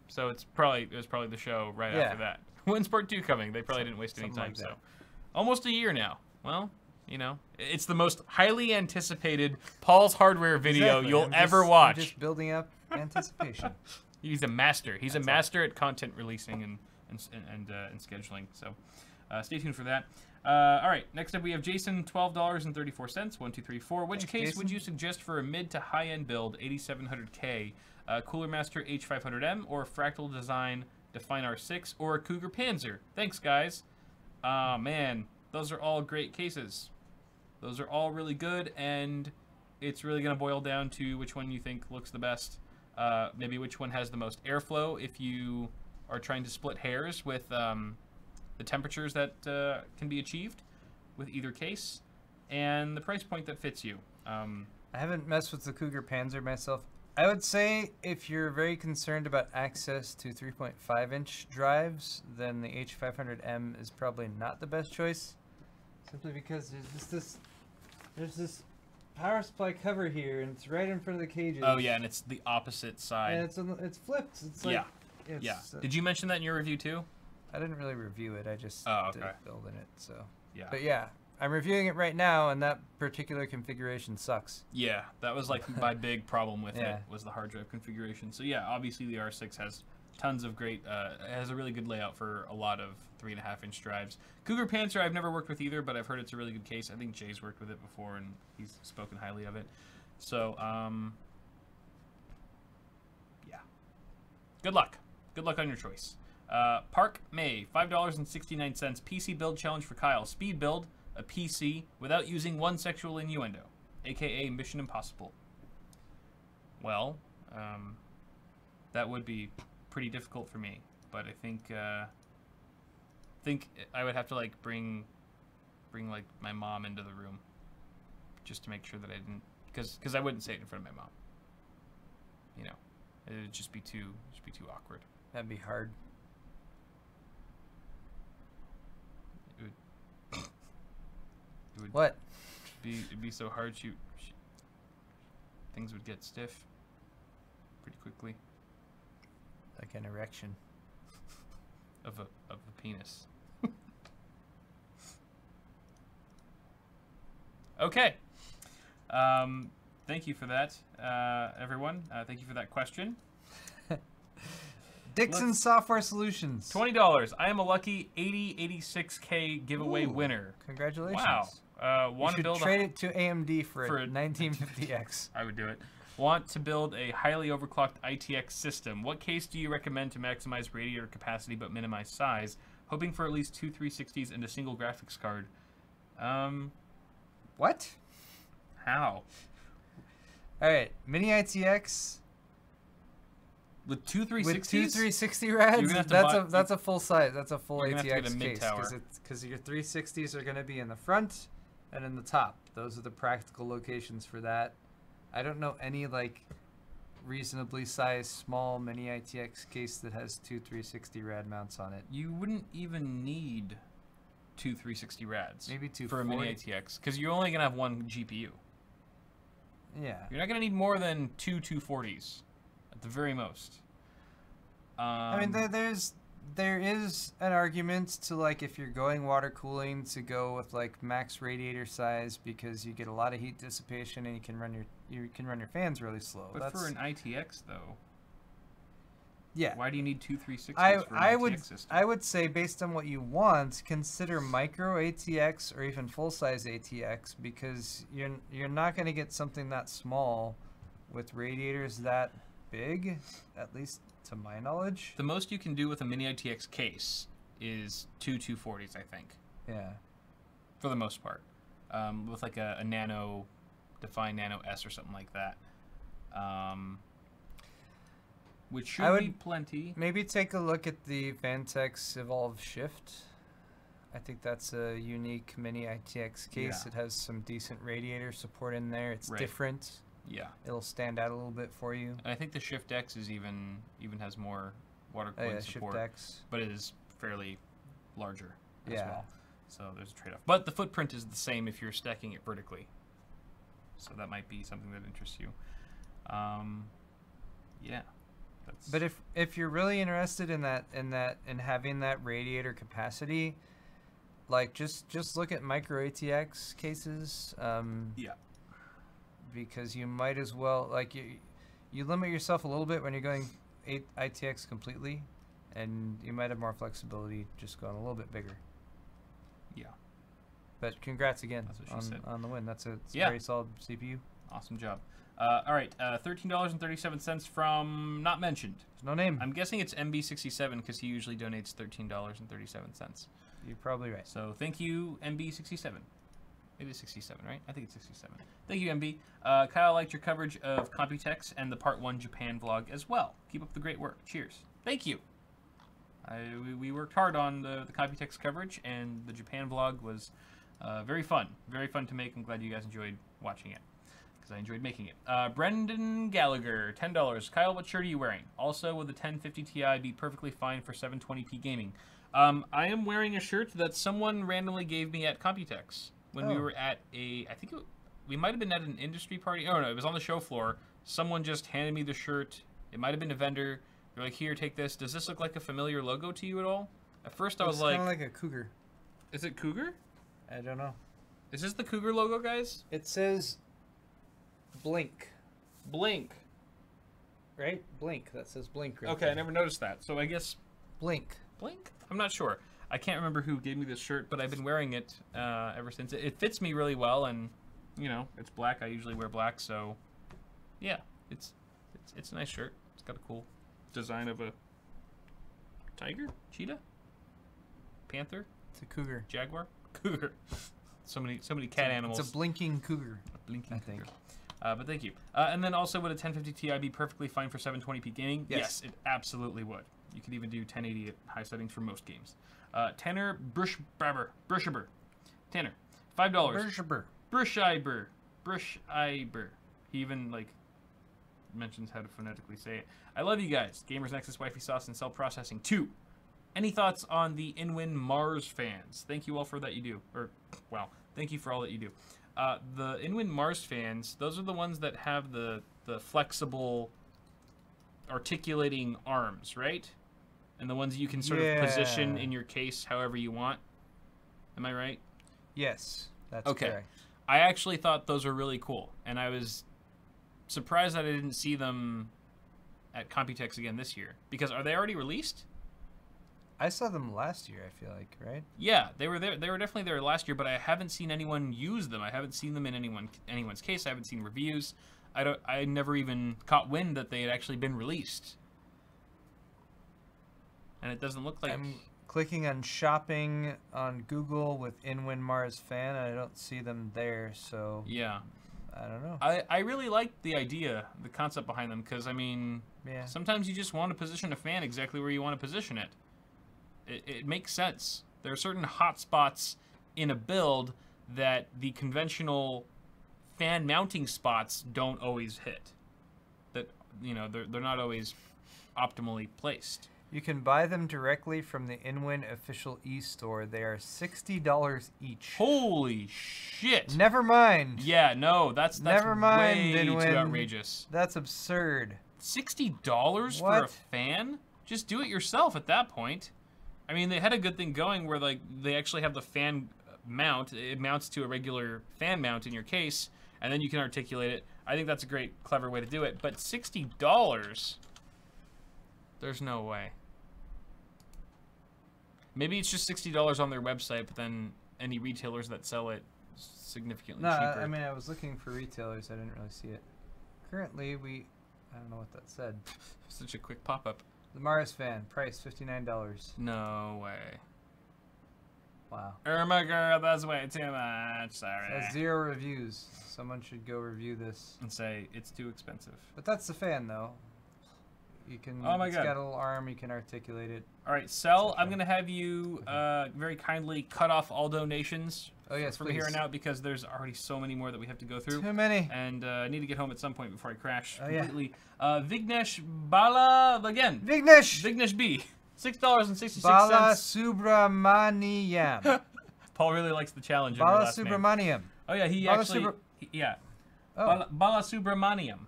so it was probably the show right after that. When's part 2 coming? They probably didn't waste any time. So almost a year now. Well, you know, it's the most highly anticipated Paul's Hardware video you'll ever watch. I'm just building up anticipation. He's a master. He's a master at content releasing and scheduling. So stay tuned for that. All right, next up we have Jason, $12.34, 1234. Which case would you suggest for a mid to high-end build, 8700K, Cooler Master H500M, or Fractal Design Define R6, or a Cougar Panzer? Thanks, guys. Man, those are all great cases. Those are all really good, and it's really going to boil down to which one you think looks the best. Maybe which one has the most airflow if you are trying to split hairs with the temperatures that can be achieved with either case, and the price point that fits you. I haven't messed with the Cougar Panzer myself. I would say if you're very concerned about access to 3.5-inch drives, then the H500M is probably not the best choice, simply because there's this power supply cover here, and it's right in front of the cages. Oh yeah, and it's the opposite side. And it's flipped. It's like, Did you mention that in your review too? I didn't really review it. I just did build in it. So yeah. But yeah, I'm reviewing it right now, and that particular configuration sucks. Yeah, that was like my big problem with it, was the hard drive configuration. So yeah, obviously the R6 has tons of great, has a really good layout for a lot of 3.5-inch drives. Cougar Panzer I've never worked with either, but I've heard it's a really good case. I think Jay's worked with it before, and he's spoken highly of it. So yeah, good luck. Good luck on your choice. Park May, $5.69, PC build challenge for Kyle. Speed build a PC without using one sexual innuendo, aka Mission Impossible. Well, that would be pretty difficult for me, but I think I would have to like bring like my mom into the room just to make sure that I didn't, because I wouldn't say it in front of my mom. You know, it would just be too awkward. That'd be hard. It would What? It'd be so hard. Things would get stiff pretty quickly. Like an erection. Of a penis. Okay. Thank you for that, everyone. Thank you for that question. Dixon Software Solutions. $20. I am a lucky 8086K giveaway winner. Congratulations. Wow. You should trade it to AMD for a 1950X. I would do it. Want to build a highly overclocked ITX system. What case do you recommend to maximize radiator capacity but minimize size? Hoping for at least 2 360s and a single graphics card. What? How? All right, mini ITX with 2 360s? With 2 360 rads. That's a full size. That's a full ATX case because your 360s are going to be in the front and in the top. Those are the practical locations for that. I don't know any like reasonably sized small mini ITX case that has 2 360 rad mounts on it. You wouldn't even need 2 360 rads. Maybe 2 for a mini ITX because you're only gonna have one GPU. Yeah. You're not gonna need more than 2 240s at the very most. I mean, there is an argument to like if you're going water cooling to go with like max radiator size because you get a lot of heat dissipation and you can run your fans really slow. But for an ITX though, yeah. Why do you need 2 360s for an ITX system? I would say based on what you want, consider micro ATX or even full size ATX because you're not going to get something that small with radiators that big, at least to my knowledge. The most you can do with a mini ITX case is 2 240s, I think. Yeah. For the most part. With like a Nano, Define Nano S or something like that. Which should be plenty. Maybe take a look at the Vantex Evolve Shift. I think that's a unique mini ITX case. Yeah. It has some decent radiator support in there. It's different. Yeah. It'll stand out a little bit for you. And I think the Shift X is even has more water cooling support. Shift X. But it is fairly larger as well. So there's a trade-off. But the footprint is the same if you're stacking it vertically. So that might be something that interests you. Yeah. But if you're really interested in having that radiator capacity, like just look at micro ATX cases. Yeah. Because you might as well like you limit yourself a little bit when you're going ITX completely, and you might have more flexibility just going a little bit bigger. Yeah. But congrats again on the win. That's a very solid CPU. Awesome job. All right, $13.37 from not mentioned. There's no name. I'm guessing it's MB67 because he usually donates $13.37. You're probably right. So thank you, MB67. It is 67, right? I think it's 67. Thank you, MB. Kyle liked your coverage of Computex and the Part 1 Japan vlog as well. Keep up the great work. Cheers. Thank you. We worked hard on the Computex coverage, and the Japan vlog was very fun. Very fun to make. I'm glad you guys enjoyed watching it. I enjoyed making it. Brendan Gallagher, $10. Kyle, what shirt are you wearing? Also, would the 1050 Ti be perfectly fine for 720p gaming? I am wearing a shirt that someone randomly gave me at Computex when we were at we might have been at an industry party. Oh, no, it was on the show floor. Someone just handed me the shirt. It might have been a vendor. They're like, here, take this. Does this look like a familiar logo to you at all? At first, I was like... It's kind of like a cougar. Is it cougar? I don't know. Is this the cougar logo, guys? It says... Blink. Blink. Right? Blink. That says Blink right Okay, there. I never noticed that. So I guess... Blink. Blink? I'm not sure. I can't remember who gave me this shirt, but I've been wearing it ever since. It fits me really well, and, you know, it's black. I usually wear black, so... Yeah, it's a nice shirt. It's got a cool design of a tiger? Cheetah? Panther? It's a cougar. Jaguar? Cougar. So many cat animals. It's a blinking cougar. A blinking cougar. But thank you. And then also, would a 1050 Ti be perfectly fine for 720p gaming? Yes, it absolutely would. You could even do 1080 at high settings for most games. Tanner Brushaber. Tanner, $5. Brushiber. He even, like, mentions how to phonetically say it. I love you guys. Gamers Nexus, Wifey Sauce, and Cell Processing 2. Any thoughts on the InWin Mars fans? Thank you all for that you do. Or, wow, thank you for all that you do. The Inwin Mars fans, those are the ones that have the flexible articulating arms, right? And the ones you can sort of position in your case however you want. Am I right? Yes, that's okay. correct. I actually thought those were really cool, and I was surprised that I didn't see them at Computex again this year. Because are they already released? I saw them last year, I feel like, right? Yeah, they were there. They were definitely there last year, but I haven't seen anyone use them. I haven't seen them in anyone's case. I haven't seen reviews. I never even caught wind that they had actually been released. And it doesn't look like... I'm clicking on shopping on Google with Inwin Mars fan, and I don't see them there, so... Yeah. I don't know. I really like the idea, the concept behind them, because, I mean, sometimes you just want to position a fan exactly where you want to position it. It makes sense. There are certain hot spots in a build that the conventional fan mounting spots don't always hit. That, you know, they're not always optimally placed. You can buy them directly from the Inwin official e-store. They are $60 each. Holy shit! Never mind. Yeah, no, that's Never mind, way Inwin. too outrageous. That's absurd. $60 for a fan? Just do it yourself at that point. I mean, they had a good thing going where, like, they actually have the fan mount. It mounts to a regular fan mount in your case, and then you can articulate it. I think that's a great, clever way to do it. But $60? There's no way. Maybe it's just $60 on their website, but then any retailers that sell it significantly cheaper. No, I mean, I was looking for retailers. I didn't really see it. Currently, I don't know what that said. Such a quick pop-up. The Mars fan, price $59. No way. Wow. My girl, that's way too much. Sorry. That's 0 reviews. Someone should go review this. And say, it's too expensive. But that's the fan, though. You can, oh my God. It's got a little arm, you can articulate it. All right, Cell, I'm going to have you very kindly cut off all donations from here on out, because there's already so many more that we have to go through. Too many. And I need to get home at some point before I crash completely. Yeah. Vignesh Bala, again. Vignesh B. $6.66. Bala Subramaniam. Paul really likes the challenge. Bala Subramaniam. Oh, yeah, he actually... yeah. Oh. Bala Subramaniam.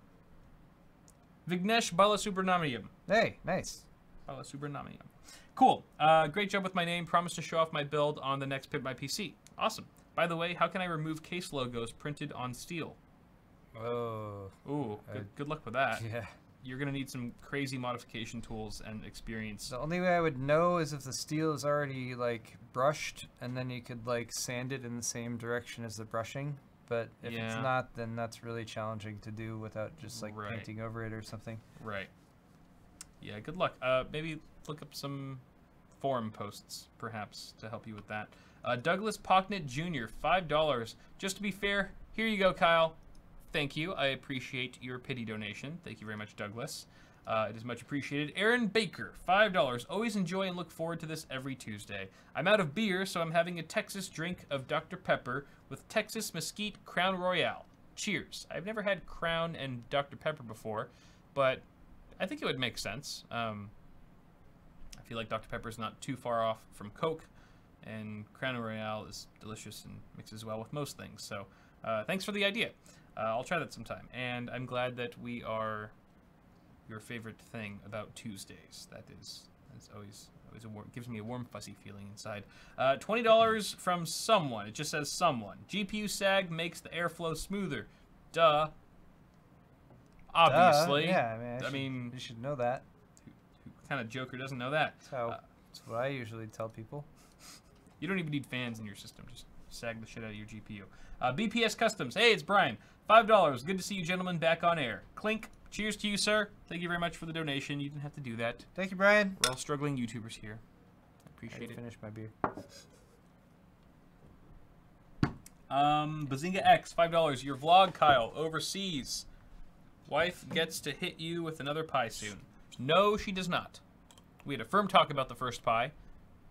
Vignesh Balasubramaniam. Hey, nice. Balasubramaniam. Cool. Great job with my name. Promise to show off my build on the next Pimp My PC. Awesome. By the way, how can I remove case logos printed on steel? Oh. Ooh, good luck with that. Yeah. You're going to need some crazy modification tools and experience. The only way I would know is if the steel is already, like, brushed, and then you could, like, sand it in the same direction as the brushing. But if it's not, then that's really challenging to do without just, like, painting over it or something. Right. Yeah, good luck. Maybe look up some forum posts, perhaps, to help you with that. Douglas Pocknett Jr., $5. Just to be fair, here you go, Kyle. Thank you. I appreciate your pity donation. Thank you very much, Douglas. It is much appreciated. Aaron Baker, $5. Always enjoy and look forward to this every Tuesday. I'm out of beer, so I'm having a Texas drink of Dr. Pepper with Texas Mesquite Crown Royale. Cheers. I've never had Crown and Dr. Pepper before, but I think it would make sense. I feel like Dr. Pepper is not too far off from Coke, and Crown Royale is delicious and mixes well with most things. So thanks for the idea. I'll try that sometime, and I'm glad that we are your favorite thing about Tuesdays. That's always gives me a warm, fuzzy feeling inside. $20 from someone. It just says someone. GPU sag makes the airflow smoother. Duh. Obviously. Yeah, I mean, you should know that. Who kind of joker doesn't know that? That's what I usually tell people. You don't even need fans in your system. Just sag the shit out of your GPU. BPS Customs. Hey, it's Brian. $5. Good to see you gentlemen back on air. Clink. Cheers to you, sir. Thank you very much for the donation. You didn't have to do that. Thank you, Brian. We're all struggling YouTubers here. I appreciate it. Finish my beer. Bazinga X, $5. Your vlog, Kyle, overseas. Wife gets to hit you with another pie soon. No, she does not. We had a firm talk about the first pie,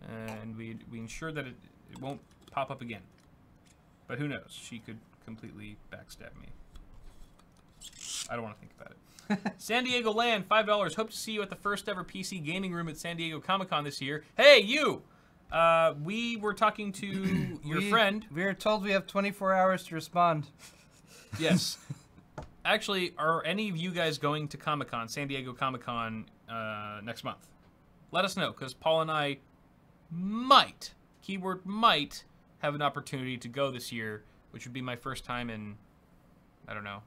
and we ensured that it won't pop up again. But who knows? She could completely backstab me. I don't want to think about it. San Diego Land, $5. Hope to see you at the first ever PC gaming room at San Diego Comic-Con this year. Hey, you! We were talking to your friend. We were told we have 24 hours to respond. Yes. Actually, are any of you guys going to Comic-Con, San Diego Comic-Con, next month? Let us know, because Paul and I might, keyword might, have an opportunity to go this year, which would be my first time in, I don't know,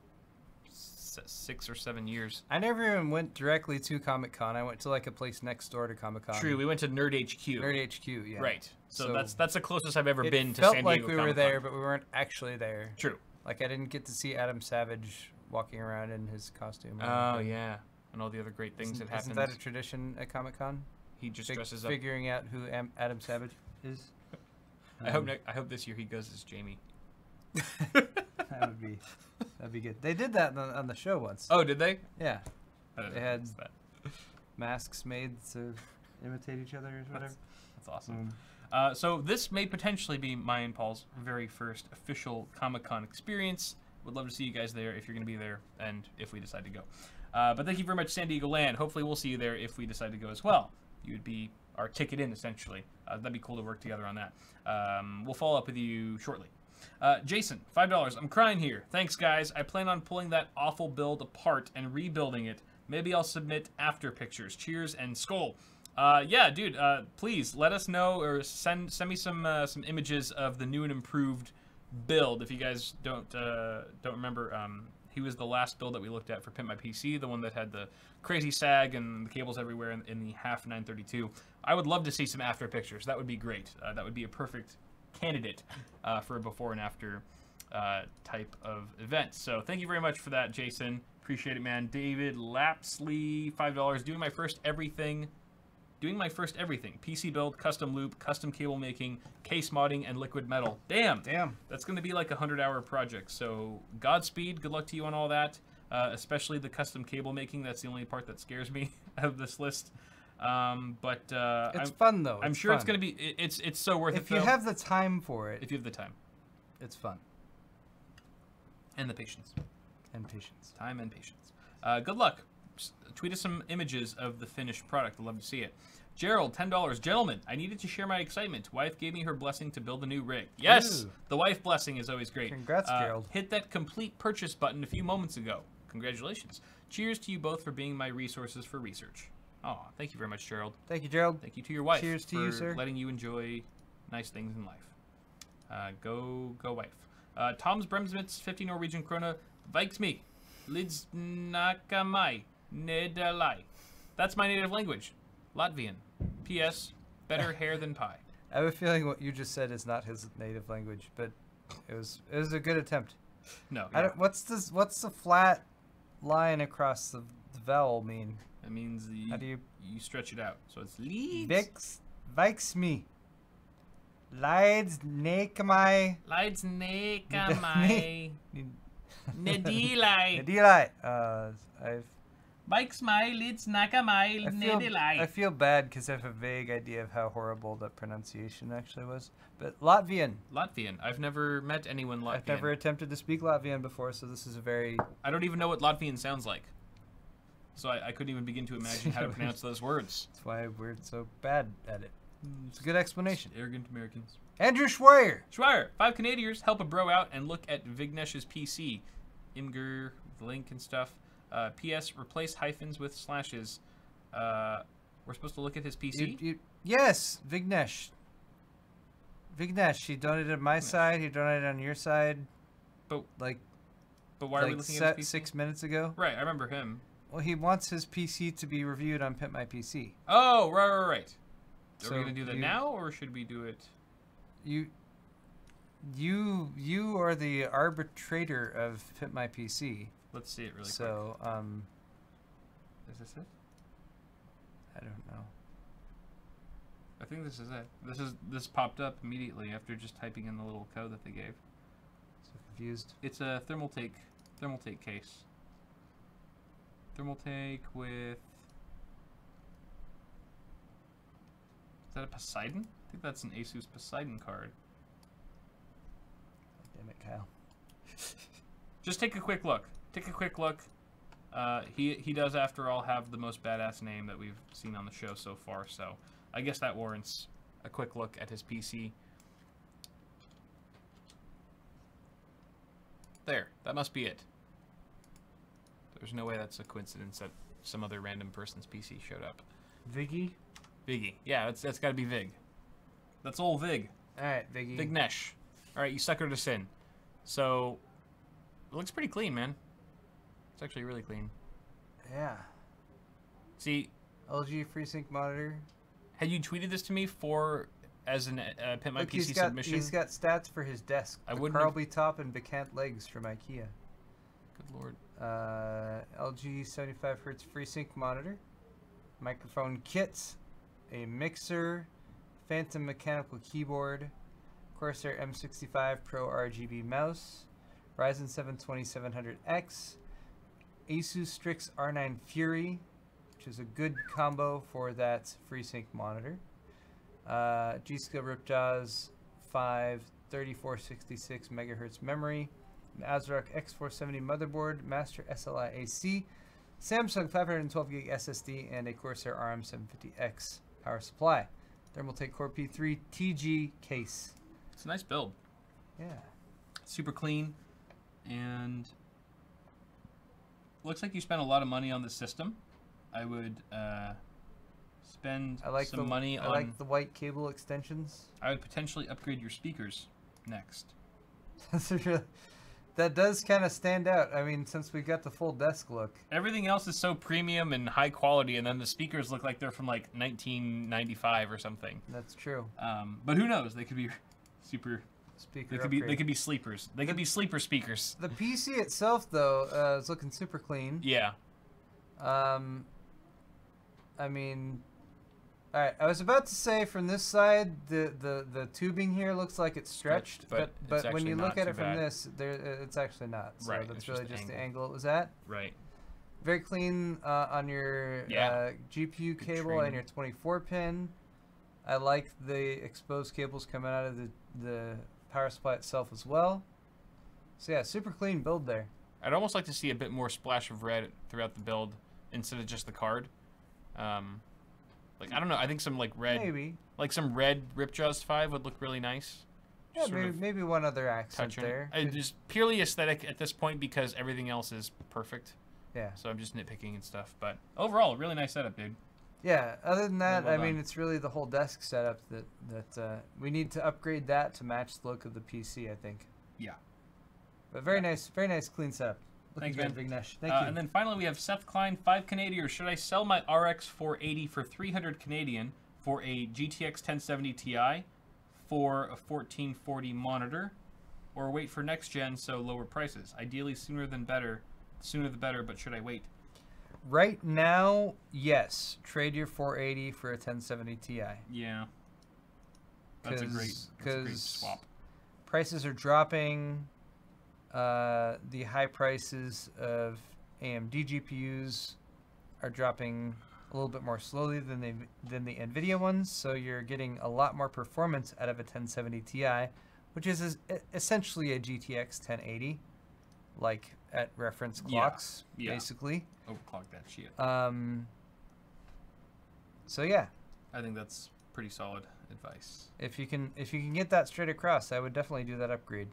6 or 7 years. I never even went directly to Comic-Con. I went to like a place next door to Comic-Con. True, we went to Nerd HQ. Nerd HQ, yeah. Right. So that's the closest I've ever been to San San Diego. It Diego felt like we were Comic-Con. there, but we weren't actually there. True. Like I didn't get to see Adam Savage walking around in his costume. Oh yeah, and all the other great things that happened. Isn't that a tradition at Comic-Con? He just dresses up. Figuring out who Adam Savage is. I hope this year he goes as Jamie. That'd be good. They did that on the show once. Oh, did they? Yeah. They had masks made to imitate each other or whatever. That's awesome. So this may potentially be my and Paul's very first official Comic-Con experience. Would love to see you guys there if you're going to be there, and if we decide to go. But thank you very much, San Diego Land. Hopefully we'll see you there if we decide to go as well. You would be our ticket in, essentially. That'd be cool to work together on that. We'll follow up with you shortly. Jason, $5. I'm crying here. Thanks, guys. I plan on pulling that awful build apart and rebuilding it. Maybe I'll submit after pictures. Cheers and Skull. Yeah, dude. Please let us know or send me some images of the new and improved build. If you guys don't remember, he was the last build that we looked at for Pimp My PC, the one that had the crazy sag and the cables everywhere in the half 932. I would love to see some after pictures. That would be great. That would be a perfect candidate for a before and after type of event. So thank you very much for that, Jason. Appreciate it, man. David Lapsley, $5. Doing my first everything. PC build, custom loop, custom cable making, case modding, and liquid metal. Damn. That's going to be like a 100-hour project. So Godspeed. Good luck to you on all that. Especially the custom cable making. That's the only part that scares me out of this list. But it's fun though. I'm sure it's going to be. It's so worth it. If you have the time for it. If you have the time. It's fun. And the patience. And patience. Time and patience. Good luck. Tweet us some images of the finished product. I'd love to see it. Gerald, $10. Gentlemen, I needed to share my excitement. Wife gave me her blessing to build a new rig. Yes! Ooh. The wife blessing is always great. Congrats, Gerald. Hit that complete purchase button a few moments ago. Congratulations. Cheers to you both for being my resources for research. Oh, thank you very much, Gerald. Thank you, Gerald. Thank you to your wife. Cheers to you, sir. Letting you enjoy nice things in life. Go wife. Tom's Bremsmits, 50 Norwegian krona. Vikes me. Lids nakamai. Nedalai. That's my native language. Latvian. P.S. Better hair than pie. I have a feeling what you just said is not his native language, but it was a good attempt. No. Yeah. What's the flat line across the vowel mean? It means how do you stretch it out? So it's leads. Vikes me. Lides nakamai. Lides nakamai. Nedilai. Nedilai. Bikes my lids nakamai nedilai. I feel bad because I have a vague idea of how horrible that pronunciation actually was. But Latvian. Latvian. I've never met anyone Latvian. I've never attempted to speak Latvian before, so this is a very... I don't even know what Latvian sounds like. So I couldn't even begin to imagine how to pronounce those words. That's why we're so bad at it. It's a good explanation. Arrogant Americans. Andrew Schweier. 5 Canadians, help a bro out and look at Vignesh's PC. Imgur, the link and stuff. P.S. Replace hyphens with slashes. We're supposed to look at his PC? Yes, Vignesh. Vignesh, he donated on my side. He donated on your side. But why are we looking at his PC? 6 minutes ago? Right, I remember him. Well, he wants his PC to be reviewed on Pimp My PC. Oh, right. So are we going to do that now, or should we do it? You are the arbitrator of Pimp My PC. Let's see it really quick. So, is this it? I don't know. I think this is it. This popped up immediately after just typing in the little code that they gave. So confused. It's a Thermaltake case. Thermaltake with... Is that a Poseidon? I think that's an Asus Poseidon card. Damn it, Kyle. Just take a quick look. He does, after all, have the most badass name that we've seen on the show so far, so I guess that warrants a quick look at his PC. There, that must be it. There's no way that's a coincidence that some other random person's PC showed up. Viggy? Viggy. Yeah, that's got to be Vig. That's old Vig. All right, Viggy. Vignesh. All right, you suckered us in. So, it looks pretty clean, man. It's actually really clean. Yeah. See, LG FreeSync monitor. had you tweeted this to me as an Pimp My Look, PC submission? He's got stats for his desk. I The wouldn't Carlby top and Bacant legs from IKEA. Good lord. LG 75Hz FreeSync monitor. Microphone kit. A mixer. Phantom mechanical keyboard. Corsair M65 Pro RGB mouse. Ryzen 7 2700X. Asus Strix R9 Fury, which is a good combo for that FreeSync monitor. G-Skill Ripjaws 5 3466 MHz memory. An ASRock X470 motherboard, Master SLI AC, Samsung 512GB SSD, and a Corsair RM750X power supply. Thermaltake Core P3 TG case. It's a nice build. Yeah. Super clean, and looks like you spent a lot of money on the system. I would spend some money on... I like the white cable extensions. I would potentially upgrade your speakers next. That does kind of stand out. I mean, since we got the full desk look. Everything else is so premium and high quality, and then the speakers look like they're from like 1995 or something. That's true. But who knows? They could be super... Speaker They could be sleepers. They could be sleeper speakers. The PC itself, though, is looking super clean. Yeah. I mean, all right. I was about to say from this side, the tubing here looks like it's stretched, but when you look at it from this, it's actually not. So right. that's really just the angle it was at. Right. Very clean on your GPU cable and your 24 pin. I like the exposed cables coming out of the power supply itself as well. So yeah, super clean build there. I'd almost like to see a bit more splash of red throughout the build instead of just the card. Like, I don't know, I think some like red, maybe like some red Ripjaws 5 would look really nice. Yeah, maybe one other accent there. Just purely aesthetic at this point because everything else is perfect. Yeah. So I'm just nitpicking and stuff, but overall, really nice setup, dude. Yeah, other than that, I mean, it's really the whole desk setup that we need to upgrade that to match the look of the PC, I think. Yeah. But very nice, clean setup. Thanks, man. Vignesh. Thank you. And then finally, we have Seth Klein, 5 Canadian, or should I sell my RX 480 for 300 Canadian for a GTX 1070 Ti for a 1440 monitor, or wait for next gen so lower prices? Ideally, sooner the better, but should I wait? Right now, yes. Trade your 480 for a 1070 Ti. Yeah. That's a great swap. Prices are dropping. The high prices of AMD GPUs are dropping a little bit more slowly than the Nvidia ones, so you're getting a lot more performance out of a 1070 Ti, which is essentially a GTX 1080, like at reference clocks, basically. Overclock that shit. So yeah, I think that's pretty solid advice. If you can get that straight across, I would definitely do that upgrade.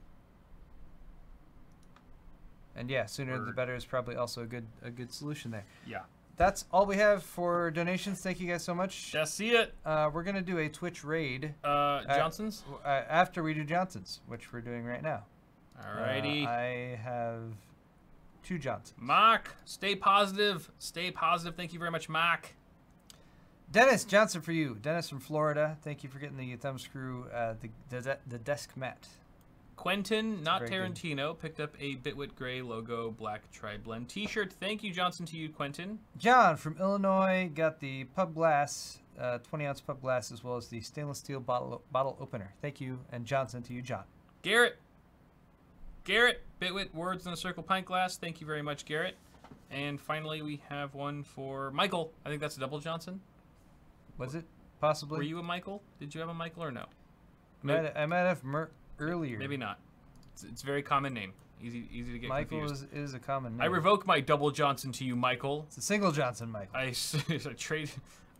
And yeah, sooner the better is probably also a good solution there. Yeah. That's all we have for donations. Thank you guys so much. Just see it. We're gonna do a Twitch raid. Johnson's? After we do Johnson's, which we're doing right now. Alrighty. I have 2 Johnsons. Mark, stay positive. Stay positive. Thank you very much, Mark. Dennis Johnson for you. Dennis from Florida. Thank you for getting the thumb screw, the desk mat. Quentin, not Tarantino, picked up a Bitwit gray logo black tri-blend t-shirt. Thank you, Johnson, to you, Quentin. John from Illinois got the pub glass, 20-ounce pub glass, as well as the stainless steel bottle opener. Thank you, and Johnson to you, John. Garrett, Bitwit Words in a Circle pint glass. Thank you very much, Garrett. And finally, we have one for Michael. I think that's a double Johnson. Was it? Possibly. Were you a Michael? Did you have a Michael or no? I might have earlier. Maybe not. It's a very common name. Easy to get confused. Michael is a common name. I revoke my double Johnson to you, Michael. It's a single Johnson, Michael. I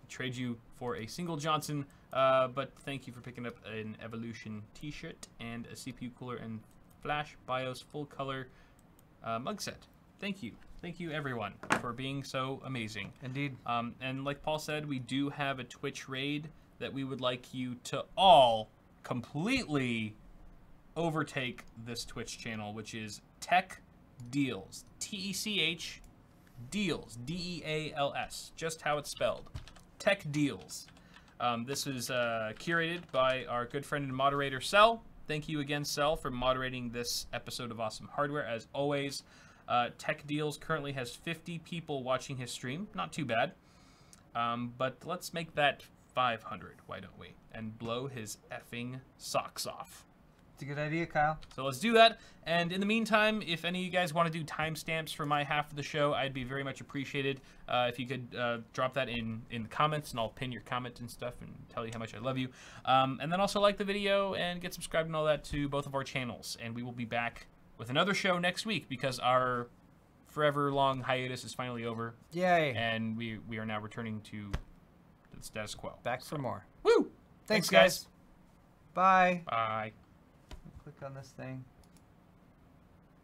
trade you for a single Johnson But thank you for picking up an Evolution t-shirt and a CPU cooler and Flash BIOS full color mug set. Thank you. Thank you, everyone, for being so amazing. Indeed. And like Paul said, we do have a Twitch raid that we would like you to all completely overtake this Twitch channel, which is Tech Deals. T-E-C-H Deals. D-E-A-L-S. Just how it's spelled. Tech Deals. This is curated by our good friend and moderator, Cell. Thank you again, Cell, for moderating this episode of Awesome Hardware. As always, Tech Deals currently has 50 people watching his stream. Not too bad. But let's make that 500, why don't we? And blow his effing socks off. It's a good idea, Kyle. So let's do that. And in the meantime, if any of you guys want to do timestamps for my half of the show, I'd be very much appreciated if you could drop that in the comments, and I'll pin your comment and stuff and tell you how much I love you. And then also like the video and get subscribed and all that to both of our channels. And we will be back with another show next week because our forever long hiatus is finally over. Yay. And we are now returning to the status quo. Back for more. Woo! Thanks, guys. Bye. Bye. Click on this thing.